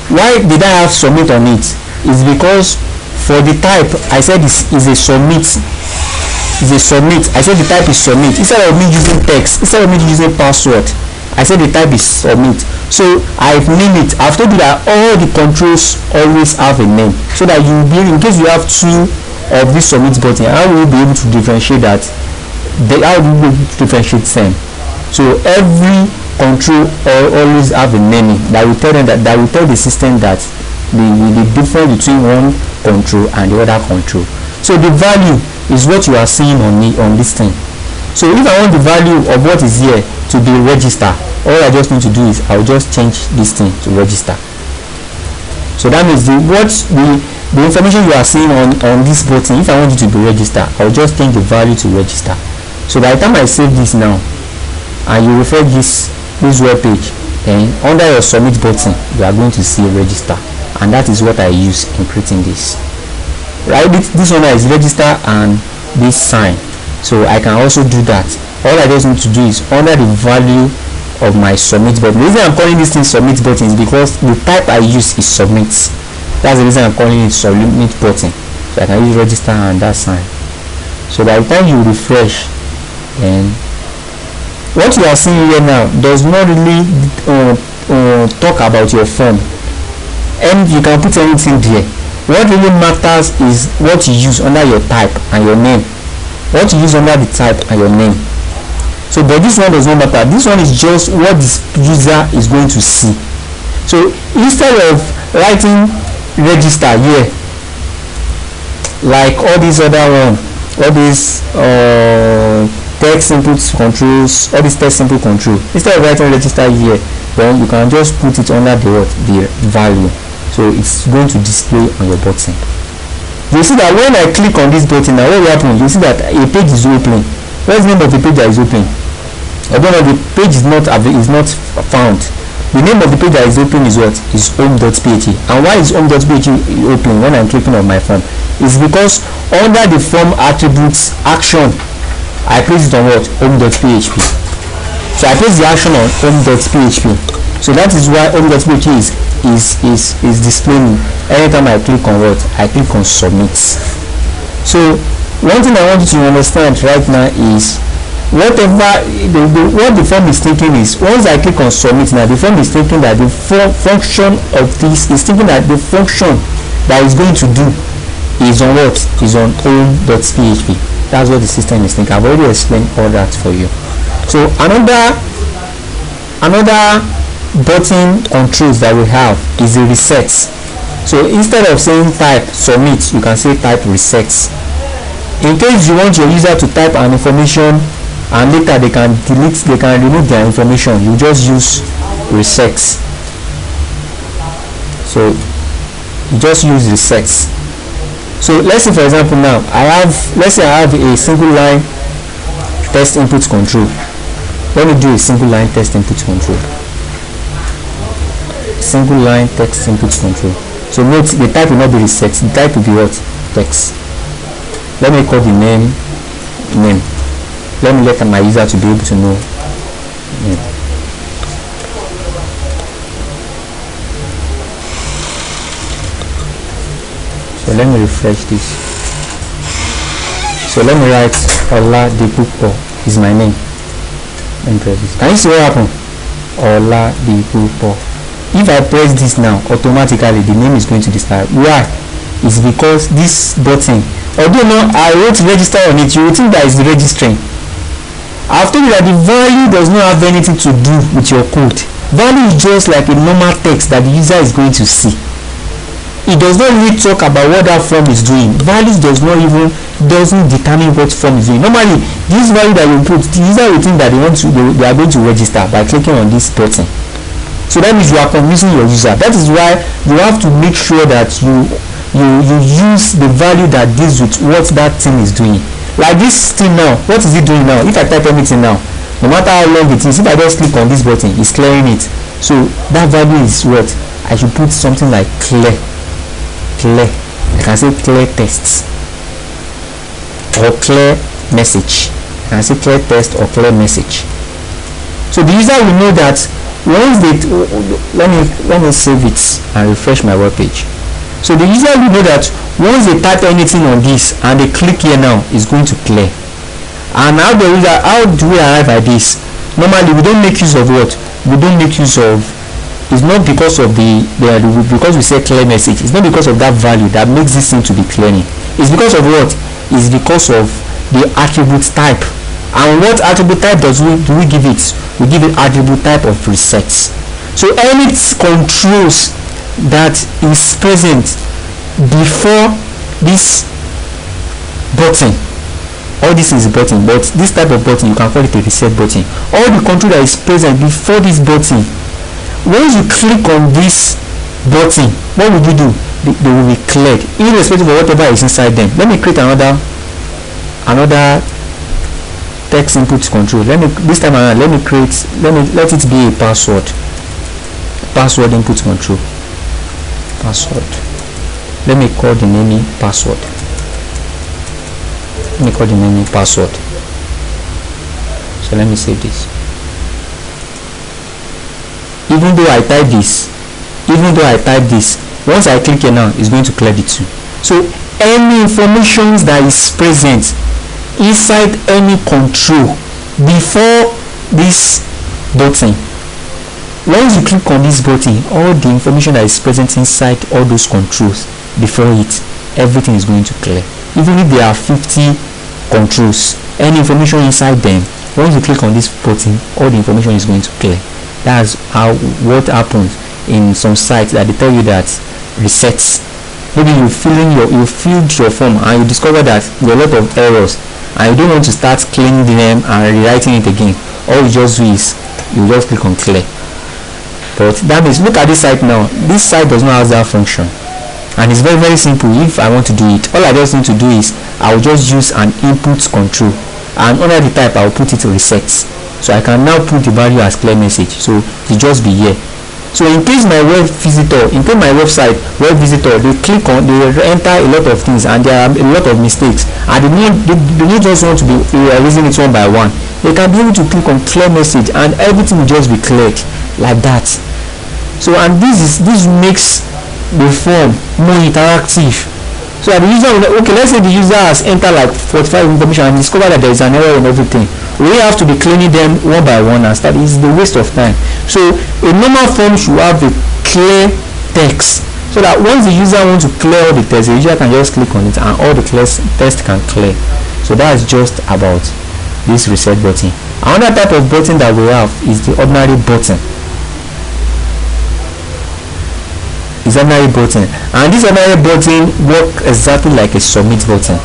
why did I have submit on it? Is because for the type I said this is a submit. Is a submit. I said the type is submit. Instead of me using text, instead of me using password, I said the type is submit. So I've named it. I've told you that all the controls always have a name, so that you will be, in case you have two of this submit button, how will you be able to differentiate that? How will you be able to differentiate them? So every control always have a naming that will tell them that will tell the system that the difference between one control and the other control. So the value is what you are seeing on this thing. So if I want the value of what is here to be register, all I just need to do is I will just change this thing to register. So that means the information you are seeing on this button, if I want it to be register, I will just change the value to register. So by the time I save this now and you refresh this web page, then under your submit button you are going to see register, and that is what I use in creating this. Right, this one is register and this sign. So I can also do that. All I just need to do is under the value of my submit button. The reason I'm calling this thing submit button is because the type I use is submit. That's the reason I'm calling it submit button. So I can use register and that sign. So by the time you refresh, and what you are seeing here now does not really talk about your form, and you can put anything there. What really matters is what you use under your type and your name. What you use under the type and your name. So but this one does not matter. This one is just what this user is going to see. So instead of writing register here like all these other one, all these text input controls, all these text input control, instead of writing register here, then you can just put it under the value. So it's going to display on your button. You see that when I click on this button now, what will happen? You see that a page is opening. What's the name of the page that is open? Although the page is not found. The name of the page that is open is what? Is home.php. And why is home.php open when I'm clicking on my form? It's because under the form attributes action, I place it on what? Home.php. So I place the action on home.php. So that is why home.php is displaying anytime I click on what? I click on submit. So one thing I want you to understand right now is whatever what the form is thinking is, once I click on submit now, the form is thinking that the function of this is thinking that the function that is going to do is on what? Is on home.php. That's what the system is thinking. I've already explained all that for you. So another button controls that we have is the reset. So instead of saying type submit, you can say type reset. In case you want your user to type an information and later they can remove their information, you just use reset. So you just use reset. So let's say for example now let's say I have a single line test input control. Let me do a single line test input control. Single line text input control. So note the type will not be reset, the type will be what? Text. Let me call the name. Let me let my user to be able to know. So let me refresh this. So let me write Ola Dipupo is my name. Let me press this. Can you see what happened? Ola Dipupo. If I press this now, automatically the name is going to display. Why? It's because this button, although now I wrote register on it, you will think that it's registering. I've told you that the value does not have anything to do with your code. Value is just like a normal text that the user is going to see. It does not really talk about what that form is doing. Values doesn't determine what form is doing. Normally, this value that you put, the user will think that they are going to register by clicking on this button. So that means you are confusing your user. That is why you have to make sure that you use the value that deals with what that thing is doing. Like this thing now, what is it doing now? If I type anything now, no matter how long it is, if I just click on this button, it's clearing it. So that value is what? I should put something like clear. I can say clear tests or clear message. I can say clear test or clear message. So the user will know that once they let me save it and refresh my web page. So the user will know that once they type anything on this and they click here now, it's going to clear. And how do we arrive at this? Normally we don't make use of what? We don't make use of, it's not because of because we say clear message, it's not because of that value that makes this thing to be clearing. It's because of what? It's because of the attribute type. And what attribute type do we give it? We give it attribute type of reset. So any controls that is present before this button, all this is a button, but this type of button you can call it a reset button. All the control that is present before this button, once you click on this button, what will you do? They will be cleared, irrespective of whatever is inside them. Let me create another text input control. This time around let it be a password input control. Let me call the name password. So let me save this. Even though I type this, once I click here now, it's going to clear it too. So any information that is present inside any control before this button, once you click on this button, all the information that is present inside all those controls before it, everything is going to clear. Even if there are 50 controls, any information inside them, once you click on this button, all the information is going to clear. That's what happens in some sites that they tell you that resets. Maybe you filled your form and you discover that there are a lot of errors and you don't want to start cleaning them and rewriting it again. All you just do is you just click on clear. But that means, look at this site now. This site does not have that function, and it's very, very simple. If I want to do it, all I just need to do is I will just use an input control, and under the type I will put it to reset. So I can now put the value as clear message, so it just be here. So in case my web visitor, my website web visitor, they enter a lot of things and there are a lot of mistakes, and they don't just want to be erasing it one by one. They can be able to click on clear message and everything will just be cleared like that. So, and this makes the form more interactive. So the user will, okay, let's say the user has entered like 45 information and discover that there is an error in everything. We have to be cleaning them one by one and start. It's the waste of time. So a normal form should have a clear text, so that once the user wants to clear all the text, the user can just click on it and all the text can clear. So that's just about this reset button. Another type of button that we have is the ordinary button. And this ordinary button works exactly like a submit button.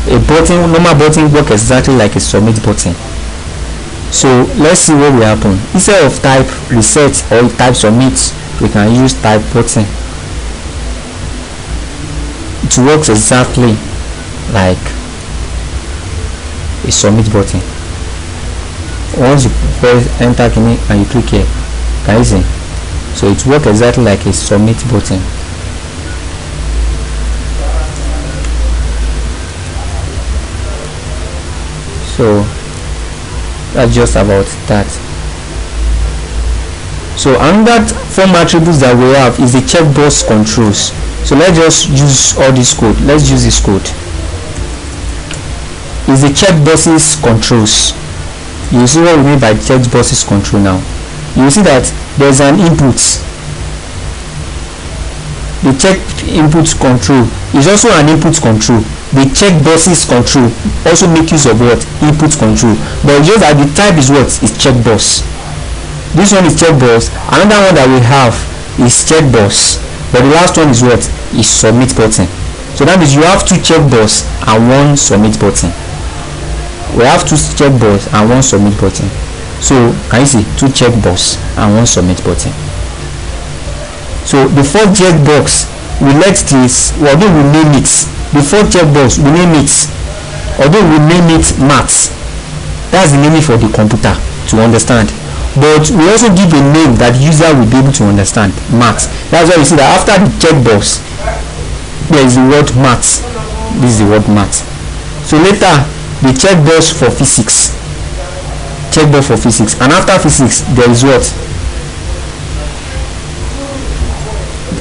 Normal button works exactly like a submit button. So let's see what will happen. Instead of type reset or type submit, we can use type button. It works exactly like a submit button. Once you press enter key and you click here, can you see? So it works exactly like a submit button. So that's just about that. So another form attributes that we have is the checkbox controls. So let's just use all this code. Let's use this code. Is the checkboxes controls. You see what we mean by checkboxes control now. You see that there's an input. The check input control is also an input control. The checkboxes control also make use of what? Input control. But just that the type is what? Is checkbox. This one is checkbox. Another one that we have is checkbox. But the last one is what? Is submit button. So that means you have two checkbox and one submit button. We have two checkbox and one submit button. So can you see? Two checkbox and one submit button. So the first checkbox, we let this, although we name it, the first checkbox we name it, although we name it maths, that's the name for the computer to understand. But we also give a name that user will be able to understand, maths. That's why you see that after the checkbox there is the word maths. This is the word maths. So later the checkbox for physics, checkbox for physics, and after physics there is what?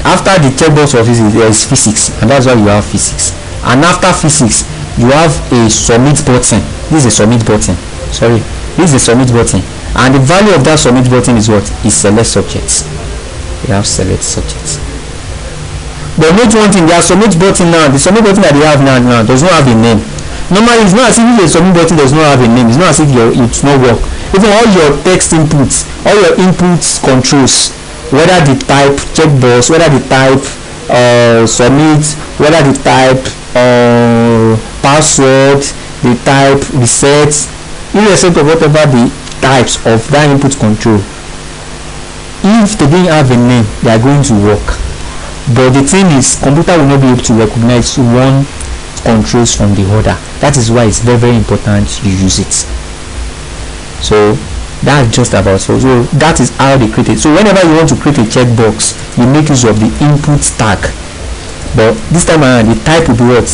After the checkbox for physics there is physics, and that's why you have physics. And after physics you have a submit button. This is a submit button. Sorry, this is a submit button. And the value of that submit button is what? Is select subjects. You have select subjects. But note one thing, their submit button now, the submit button that they have now does not have a name. Normally it's not as if the submit button does not have a name. It's not as if it's not work. Even all your text inputs, all your inputs controls, whether the type checkbox, whether the type submit, whether the type password, the type reset, irrespective of whatever the types of that input control, if they didn't have a name, they are going to work. But the thing is, computer will not be able to recognize one controls from the other. That is why it's very, very important you use it. So that's just about so that is how they create it. So whenever you want to create a checkbox, you make use of the input tag. But this time around, the type will be what?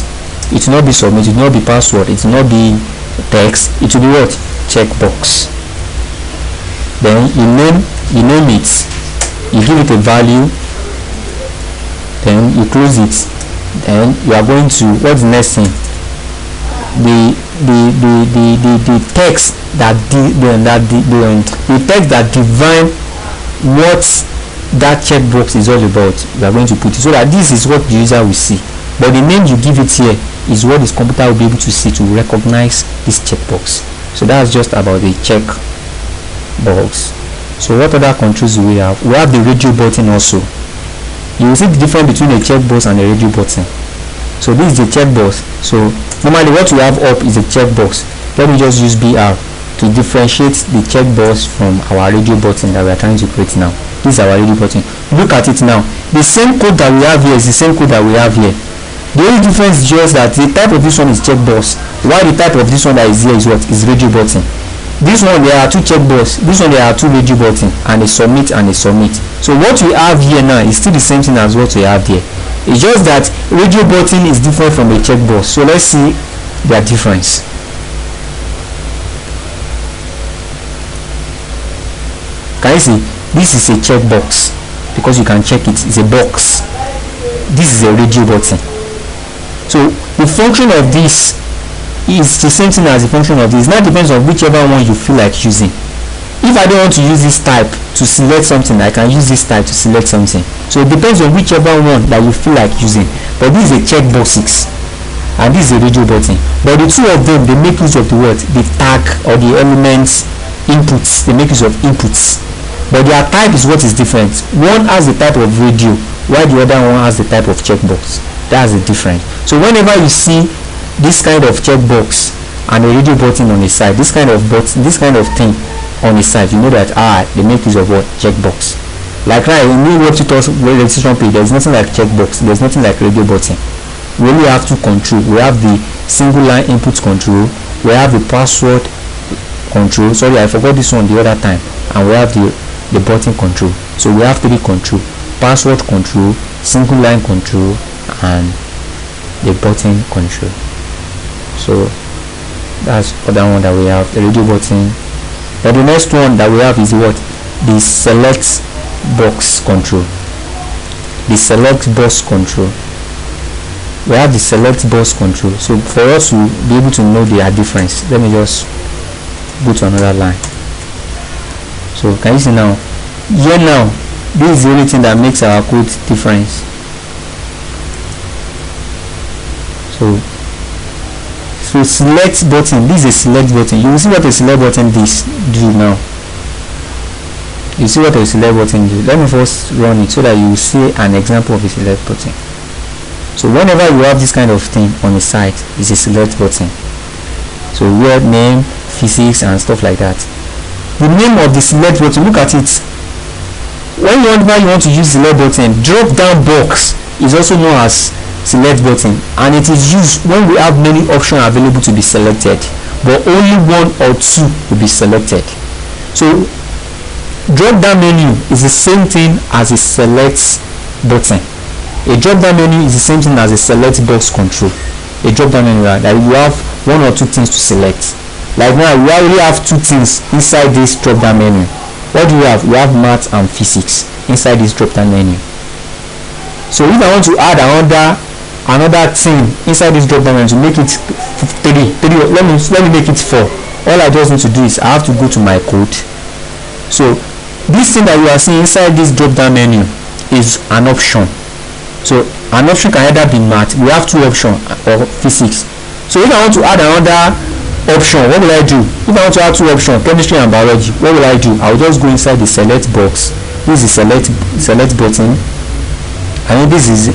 It will not be submit, it will not be password, it will not be text, it will be what? Checkbox. Then you name it, you give it a value, then you close it. Then you are going to, what's the next thing? The text that the text that define what that checkbox is all about, you are going to put it, so that this is what the user will see. But the name you give it here is what this computer will be able to see to recognize this checkbox. So that's just about the checkbox. So what other controls do we have? We have the radio button also. You will see the difference between a checkbox and a radio button. So this is the checkbox. So normally what we have up is a checkbox. Let me just use BR to differentiate the checkbox from our radio button that we are trying to create now. This is our radio button. Look at it now. The same code that we have here is the same code that we have here. The only difference is just that the type of this one is checkbox, while the type of this one that is here is what? Is radio button. This one there are two checkbox, this one there are two radio button, and a submit and a submit. So what we have here now is still the same thing as what we have there. It's just that radio button is different from a checkbox. So let's see their difference. Can you see? This is a checkbox because you can check it. It's a box. This is a radio button. So the function of this is the same thing as the function of this. Now depends on whichever one you feel like using. If I don't want to use this type to select something, I can use this type to select something. So it depends on whichever one that you feel like using. But this is a checkbox 6 and this is a radio button. But the two of them, they make use of the word, the tag or the elements inputs. They make use of inputs. But their type is what is different. One has the type of radio while the other one has the type of checkbox. That's the difference. So whenever you see this kind of checkbox and a radio button on the side, this kind of thing on the side, you know that they make use of what? Checkbox. Like right in new ewebtutor registration page, there's nothing like checkbox, there's nothing like radio button. We only have two control. We have the single line input control, we have the password control. Sorry, I forgot this one the other time. And we have the button control. So we have three control: password control, single line control, and the button control. So that's the other one that we have, the radio button. But the next one that we have is what? The select box control. The select box control. We have the select box control. So for us to be able to know their difference, let me just go to another line. So can you see now? Here now, this is the only thing that makes our code difference. So select button, this is a select button. You will see what a select button do now. You see what a select button do. Let me first run it so that you will see an example of a select button. So whenever you have this kind of thing on the site, it's a select button. So word name, physics and stuff like that. The name of the select button, look at it. Whenever you want to use select button, drop down box is also known as select button, and it is used when we have many options available to be selected, but only one or two will be selected. So drop down menu is the same thing as a select button. A drop down menu is the same thing as a select box control. A drop down menu that you have one or two things to select. Like now we already have two things inside this drop down menu. What do we have? We have math and physics inside this drop down menu. So if I want to add another thing inside this drop down menu to make it three, let me make it 4. All I just need to do is I have to go to my code. So this thing that you are seeing inside this drop down menu is an option. So an option can either be math, we have two options, or physics. So if I want to add another option, what will I do? If I want to add two options, chemistry and biology, what will I do? I will just go inside the select box. This is the select button, and this is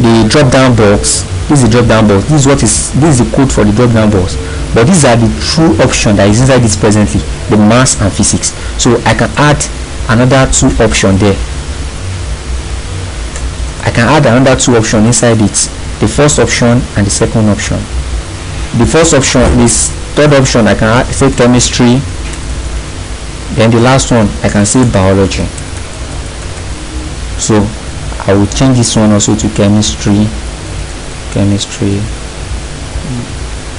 the drop down box. This is the drop down box. This is the code for the drop down box. But these are the true option that is inside this presently, the math and physics. So I can add another two option there. I can add another two option inside it. The first option and the second option. The first option, this third option, I can say chemistry. Then the last one, I can say biology. So I will change this one also to chemistry,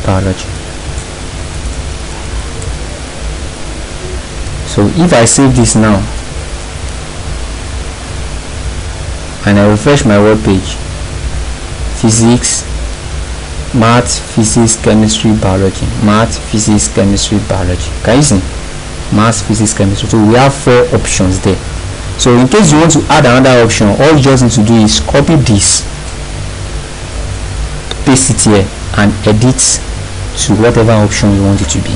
biology. So if I save this now and I refresh my web page, physics, math, physics, chemistry, biology, math, physics, chemistry, biology. Can you see? Math, physics, chemistry. So we have 4 options there. So in case you want to add another option, all you just need to do is copy this, paste it here, and edit to whatever option you want it to be.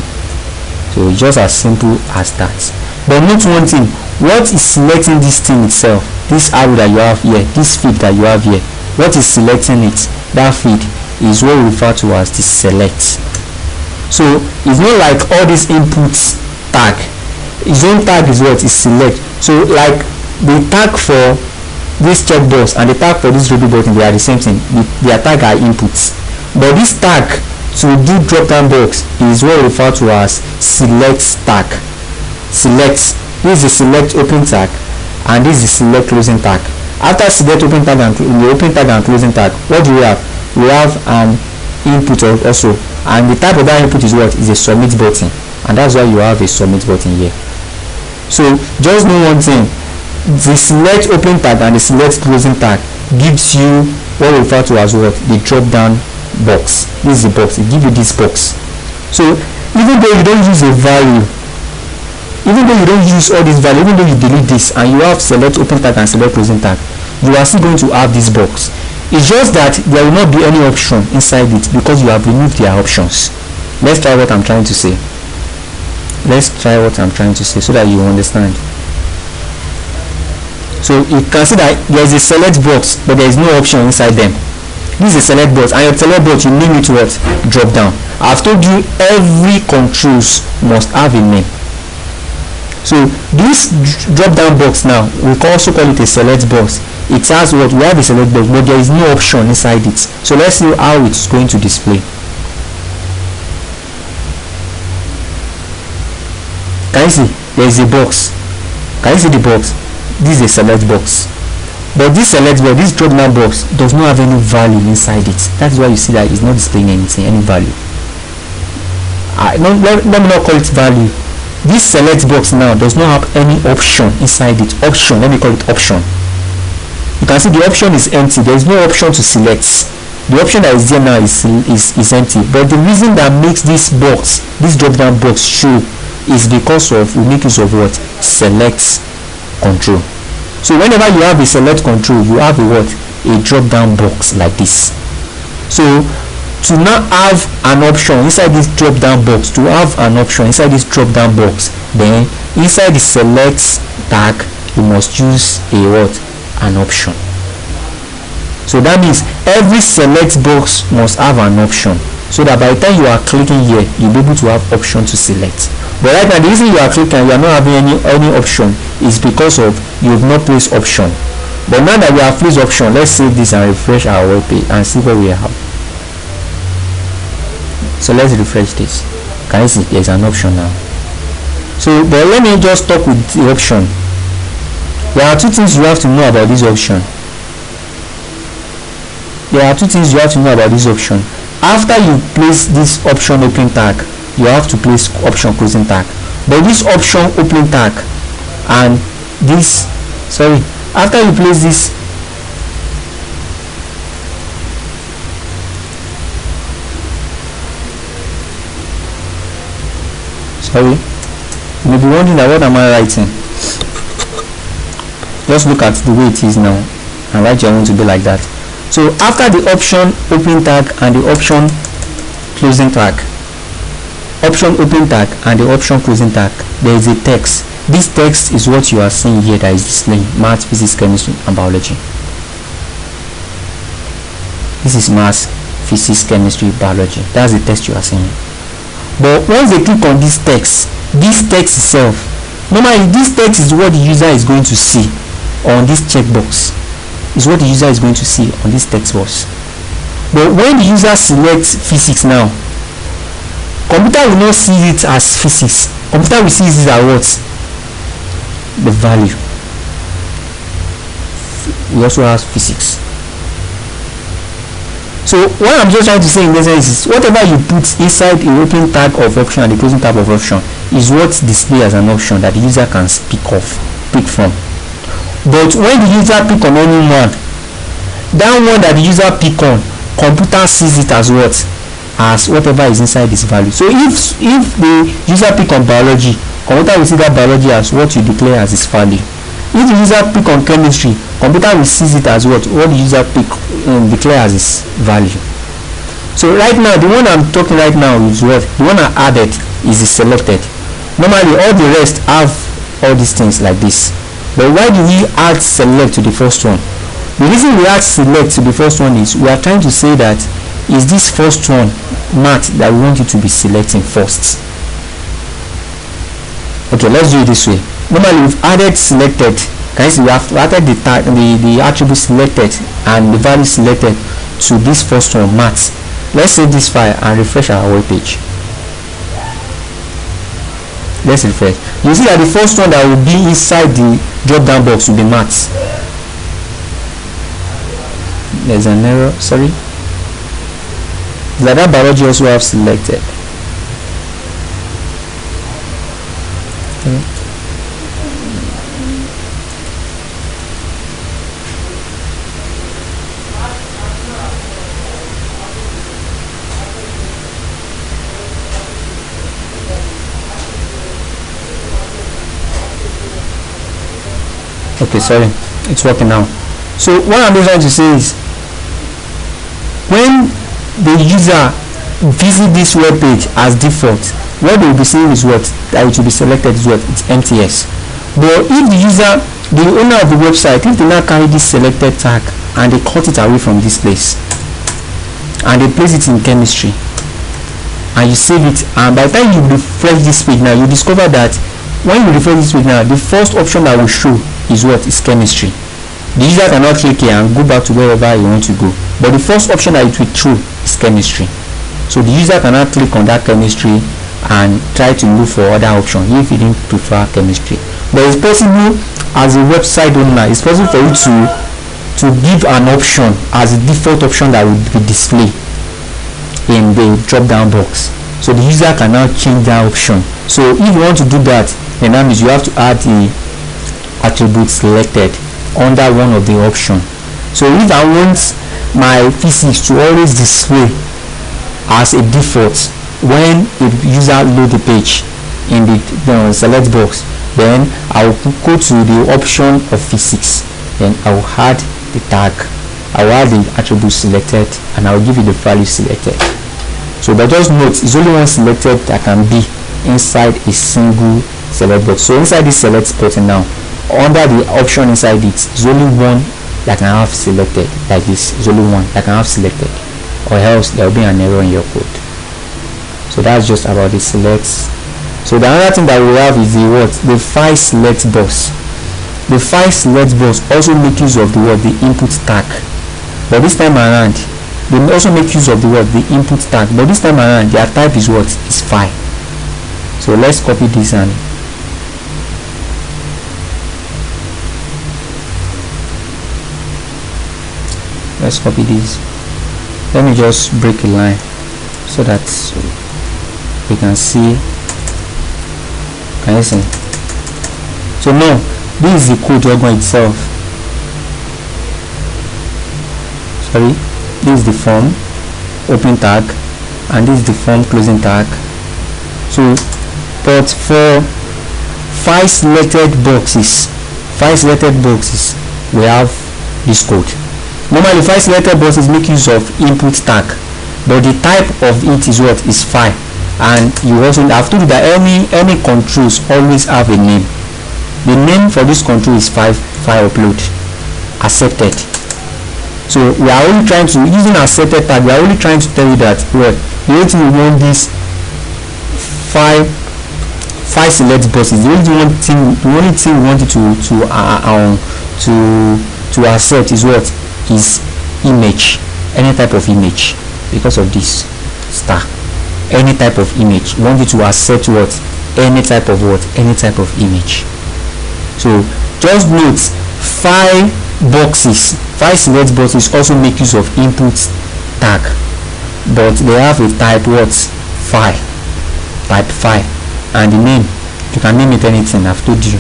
So it's just as simple as that. But note one thing: what is selecting this thing itself? This arrow that you have here, this feed that you have here, what is selecting it? That feed is what we refer to as the select. So it's not like all these inputs tag. Its own tag is what is select. So like the tag for this checkbox and the tag for this radio button, they are the same thing. Their tag are inputs. But this tag to do drop down box is what we refer to as select tag. Select. This is the select open tag, and this is the select closing tag. After select open tag and the open tag and closing tag, what do we have? We have an input also, and the type of that input is what? Is a submit button, and that's why you have a submit button here. So just know one thing: the select open tag and the select closing tag gives you what we refer to as what? The drop down box. This is the box. It gives you this box. So even though you don't use a value, even though you don't use all this value, even though you delete this and you have select open tag and select closing tag, you are still going to have this box. It's just that there will not be any option inside it because you have removed their options. Let's try what I'm trying to say. Let's try what I'm trying to say so that you understand. So you can see that there is a select box, but there is no option inside them. This is a select box, and your select box, you name it what? Drop down. I've told you every controls must have a name. So this drop down box now, we can also call it a select box. It has what? We have a select box, but there is no option inside it. So let's see how it's going to display. Can you see? There is a box. Can you see the box? This is a select box. But this select box, this drop down box, does not have any value inside it. That's why you see that it's not displaying anything, any value. Let me not call it value. This select box now does not have any option inside it. Option, let me call it option. You can see the option is empty. There is no option to select. The option that is there now is empty. But the reason that makes this box, this drop down box show, is because of we make use of what? Select control. So whenever you have a select control, you have a what? A drop down box like this. So to not have an option inside this drop down box, to have an option inside this drop down box, then inside the select tag you must use a what? An option. So that means every select box must have an option, so that by the time you are clicking here, you'll be able to have option to select. But right now the reason you are clicking, you are not having any option is because of you have not placed option. But now that we have placed option, let's save this and refresh our web page and see what we have. So let's refresh this. Can you see there's an option now? So but let me just talk with the option. There are two things you have to know about this option. There are two things you have to know about this option. After you place this option open tag, you have to place option closing tag. But this option open tag and this, after you place this, you may be wondering that what am I writing? Just look at the way it is now and write your own to be like that. So after the option open tag and the option closing tag, option open tag and the option closing tag, there is a text. This text is what you are seeing here that is displaying math, physics, chemistry and biology. This is math, physics, chemistry, biology. That's the text you are seeing. But once they click on this text itself, normally this text is what the user is going to see on this checkbox. Is what the user is going to see on this text box. But when the user selects physics now, computer will not see it as physics. Computer will see it as what? The value. We also have physics. So what I'm just trying to say in this sense is whatever you put inside the open tag of option and the closing tag of option is what displays as an option that the user can pick from. But when the user pick on any one, that one that the user pick on, computer sees it as what? As whatever is inside this value. So if the user pick on biology, computer will see that biology as what you declare as its value. If the user pick on chemistry, computer will see it as what the user pick declare as its value. So right now, the one I'm talking right now is what? The one I added is selected. Normally all the rest have all these things like this. But why do we add select to the first one? The reason we add select to the first one is we are trying to say that is this first one math that we want you to be selecting first. Okay, let's do it this way. Normally we've added selected. Can you see we have added the attribute selected and the value selected to this first one math. Let's save this file and refresh our web page. Let's refresh. You see that the first one that will be inside the drop down box will be maths. There's an error, sorry. That biology also have selected. Okay. Okay, sorry, it's working now. So what I'm trying to say is, when the user visit this web page as default, what they will be seeing is what, that it will be selected is what, it's MTS. But if the user, the owner of the website, if they now carry this selected tag and they cut it away from this place and they place it in chemistry and you save it, and by the time you refresh this page now, you discover that when you refresh this page now, the first option that will show is what, is chemistry. The user cannot click here and go back to wherever you want to go, but the first option that it will show is chemistry. So the user cannot click on that chemistry and try to look for other options if you didn't prefer chemistry. But it's possible, as a website owner, it's possible for you to give an option as a default option that will be displayed in the drop down box, so the user can now change that option. So if you want to do that, then that means you have to add the attribute selected under one of the options. So if I want my physics to always display as a default when the user load the page in the select box, then I will go to the option of physics, then I will add the tag, I will add the attribute selected, and I will give it the value selected. So but just note, it's only one selected that can be inside a single select box. So inside this select button now, under the option inside it, is only one that can have selected, like this, is only one that can have selected, or else there will be an error in your code. So that's just about the selects. So the other thing that we have is the what, the file select box. The file select box also make use of the what, the input tag, but this time around they also make use of the what, the input tag, but this time around their type is what, is file. So let's copy this and let's copy this. Let me just break a line so that we can see. Can you see? So now this is the code diagram itself. Sorry, this is the form open tag and this is the form closing tag. So but for file selected boxes, we have this code. Normally file selected boxes make use of input tag, but the type of it is what, is file. And you also have to do that any controls always have a name. The name for this control is file upload accepted. So we are only trying to, using accepted tag, we are only trying to tell you that, well, the only thing we want this file select boxes, the only thing we want it to accept is what, is image, any type of image. Because of this star, any type of image, we want you to accept what, any type of what, any type of image. So just note, file select boxes also make use of input tag, but they have a type what, file, type file, and the name, you can name it anything I've told you.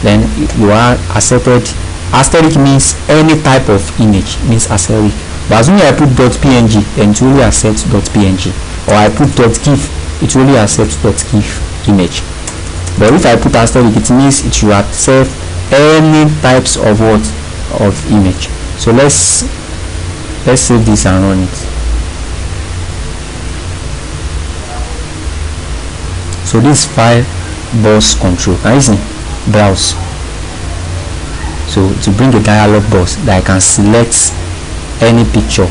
Then you are accepted. Asterisk means any type of image, means asterisk. But as soon as I put .png, then it only accepts .png, or I put .gif, it only accepts .gif image. But if I put asterisk, it means it should accept any types of what, of image. So let's save this and run it. So this file box control, can you see, browse. So to bring a dialog box that I can select any picture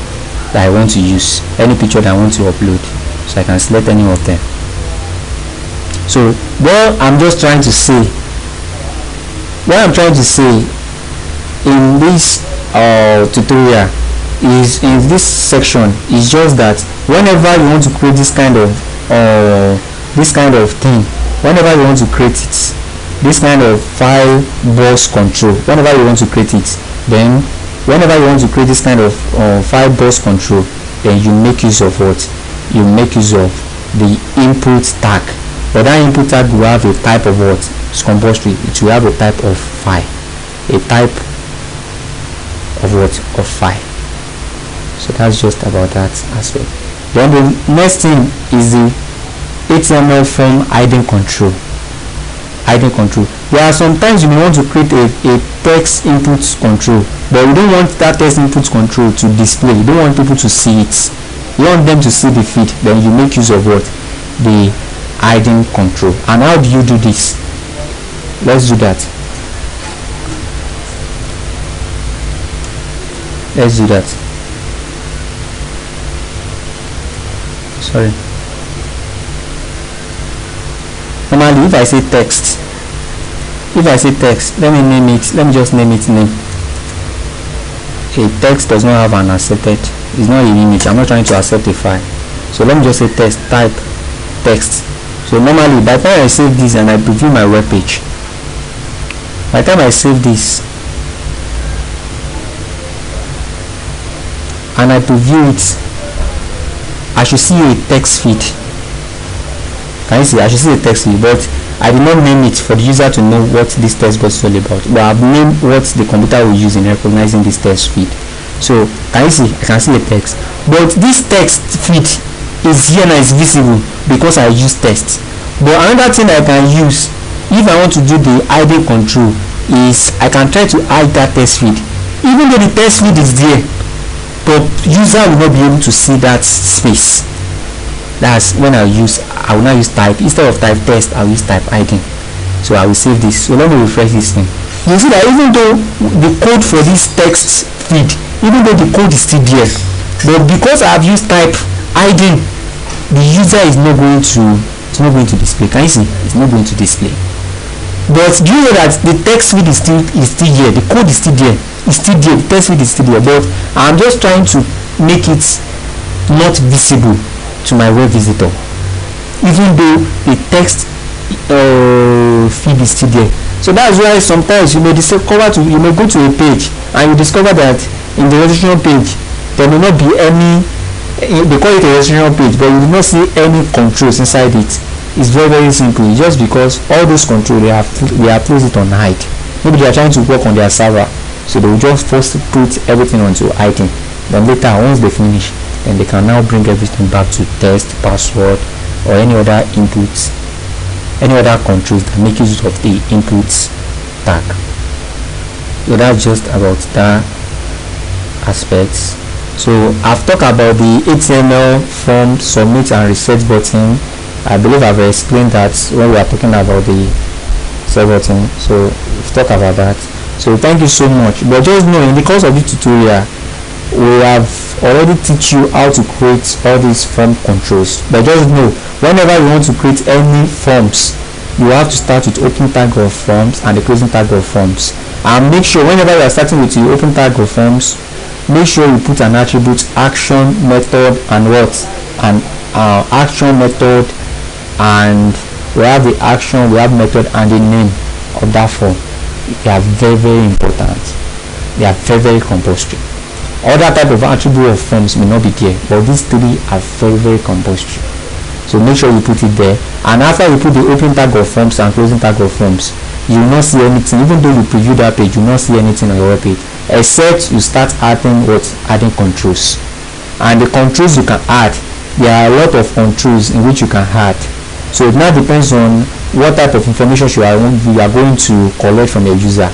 that I want to use, any picture that I want to upload, so I can select any of them. So what I'm trying to say in this tutorial is, in this section, is just that whenever you want to create this kind of thing, whenever you want to create it, this kind of file box control, whenever you want to create it, then whenever you want to create this kind of file box control, then you make use of what, you make use of the input tag. But that input tag will have a type of what, it's compulsory, it will have a type of file, a type of what, of file. So that's just about that aspect. Then the next thing is the HTML form hiding control. hiding control. There are sometimes you may want to create a text input control, but you don't want that text input control to display. You don't want people to see it. You want them to see the feed. Then you make use of what? The hiding control. And how do you do this? Let's do that. Let's do that. Sorry. Normally, if I say text, let me name it. Let me just name it name. A text does not have an accepted. It's not an image. I'm not trying to accept a file. So let me just say text. Type text. So normally, by the time I save this and I preview my web page, by the time I save this and I preview it, I should see a text feed. Can you see? I should see a text feed, but I did not name it for the user to know what this text box is all about. But I've named what the computer will use in recognizing this text feed. So can you see? I can see a text, but this text feed is here now, is visible because I use text. But another thing I can use if I want to do the hiding control is I can try to hide that text feed, even though the text feed is there, but user will not be able to see that space. That's when I will now use type. Instead of type text, I will use type hiding. So I will save this. So let me refresh this thing. You see that even though the code for this text feed, even though the code is still there, but because I have used type hiding, the user is not going to display. Can you see? It's not going to display. But do you know that the text feed is still here? The code is still there. It's still there. The text feed is still there. But I'm just trying to make it not visible to my web visitor, even though the text feed is still there. So that's why sometimes you may go to a page and you discover that in the registration page there may not be any, they call it a registration page, but you will not see any controls inside it. It's very, very simple. It's just because all those controls they have placed it on hide. Maybe they are trying to work on their server, so they will just first put everything onto hiding. Then later, once they finish, then they can now bring everything back to test, password, or any other inputs, any other controls that make use of the inputs tag. So that's just about that aspects. So I've talked about the HTML form submit and reset button. I believe I've explained that when we are talking about the set button. So we've talked about that. So thank you so much. But just know, in the course of this tutorial, we have already teach you how to create all these form controls. But just know, whenever you want to create any forms, you have to start with open tag of forms and the closing tag of forms. And make sure whenever you are starting with the open tag of forms, make sure you put an attribute action method and what, and action method, and we have the action, we have method, and the name of that form. They are very, very important. They are very, very compulsory. Other type of attribute of forms may not be there, but these three are very, very compulsory. So make sure you put it there. And after you put the open tag of forms and closing tag of forms, you will not see anything. Even though you preview that page, you will not see anything on your web page, except you start adding adding controls. And the controls you can add, there are a lot of controls in which you can add. So it now depends on what type of information you are going to collect from your user.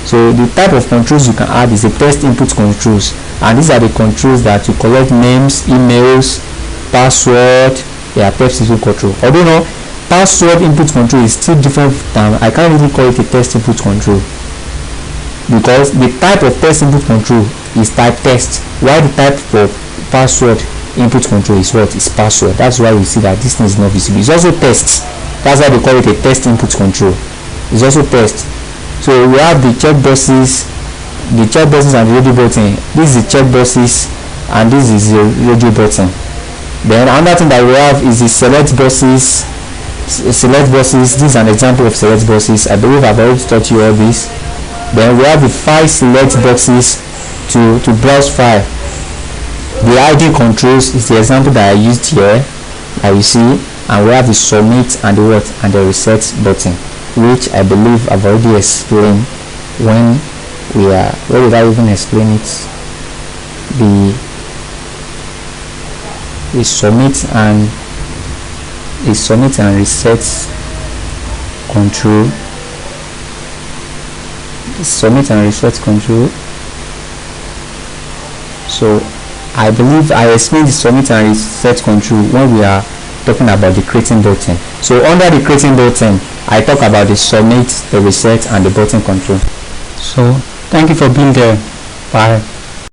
So the type of controls you can add is the text input controls, and these are the controls that you collect names, emails, password. They are text input control. Although no, password input control is still different than, I can't really call it a text input control, because the type of text input control is type text, while the type of password input control is what? Is password. That's why we see that this thing is not visible. It's also text. That's why they call it a text input control. It's also text. So we have the checkboxes and the radio button. This is the checkboxes and this is the radio button. Then another thing that we have is the select boxes. This is an example of select boxes. I believe I've already taught you all this. Then we have the file select boxes to browse file. The ID controls is the example that I used here, that you see, and we have the submit and the what and the reset button, which I believe I've already explained when where did I even explain it? The submit and reset control. Submit and reset control. So I believe I explained the submit and reset control when we are talking about the creating button. So under the creating button, I talk about the submit, the reset, and the button control. So thank you for being there. Bye.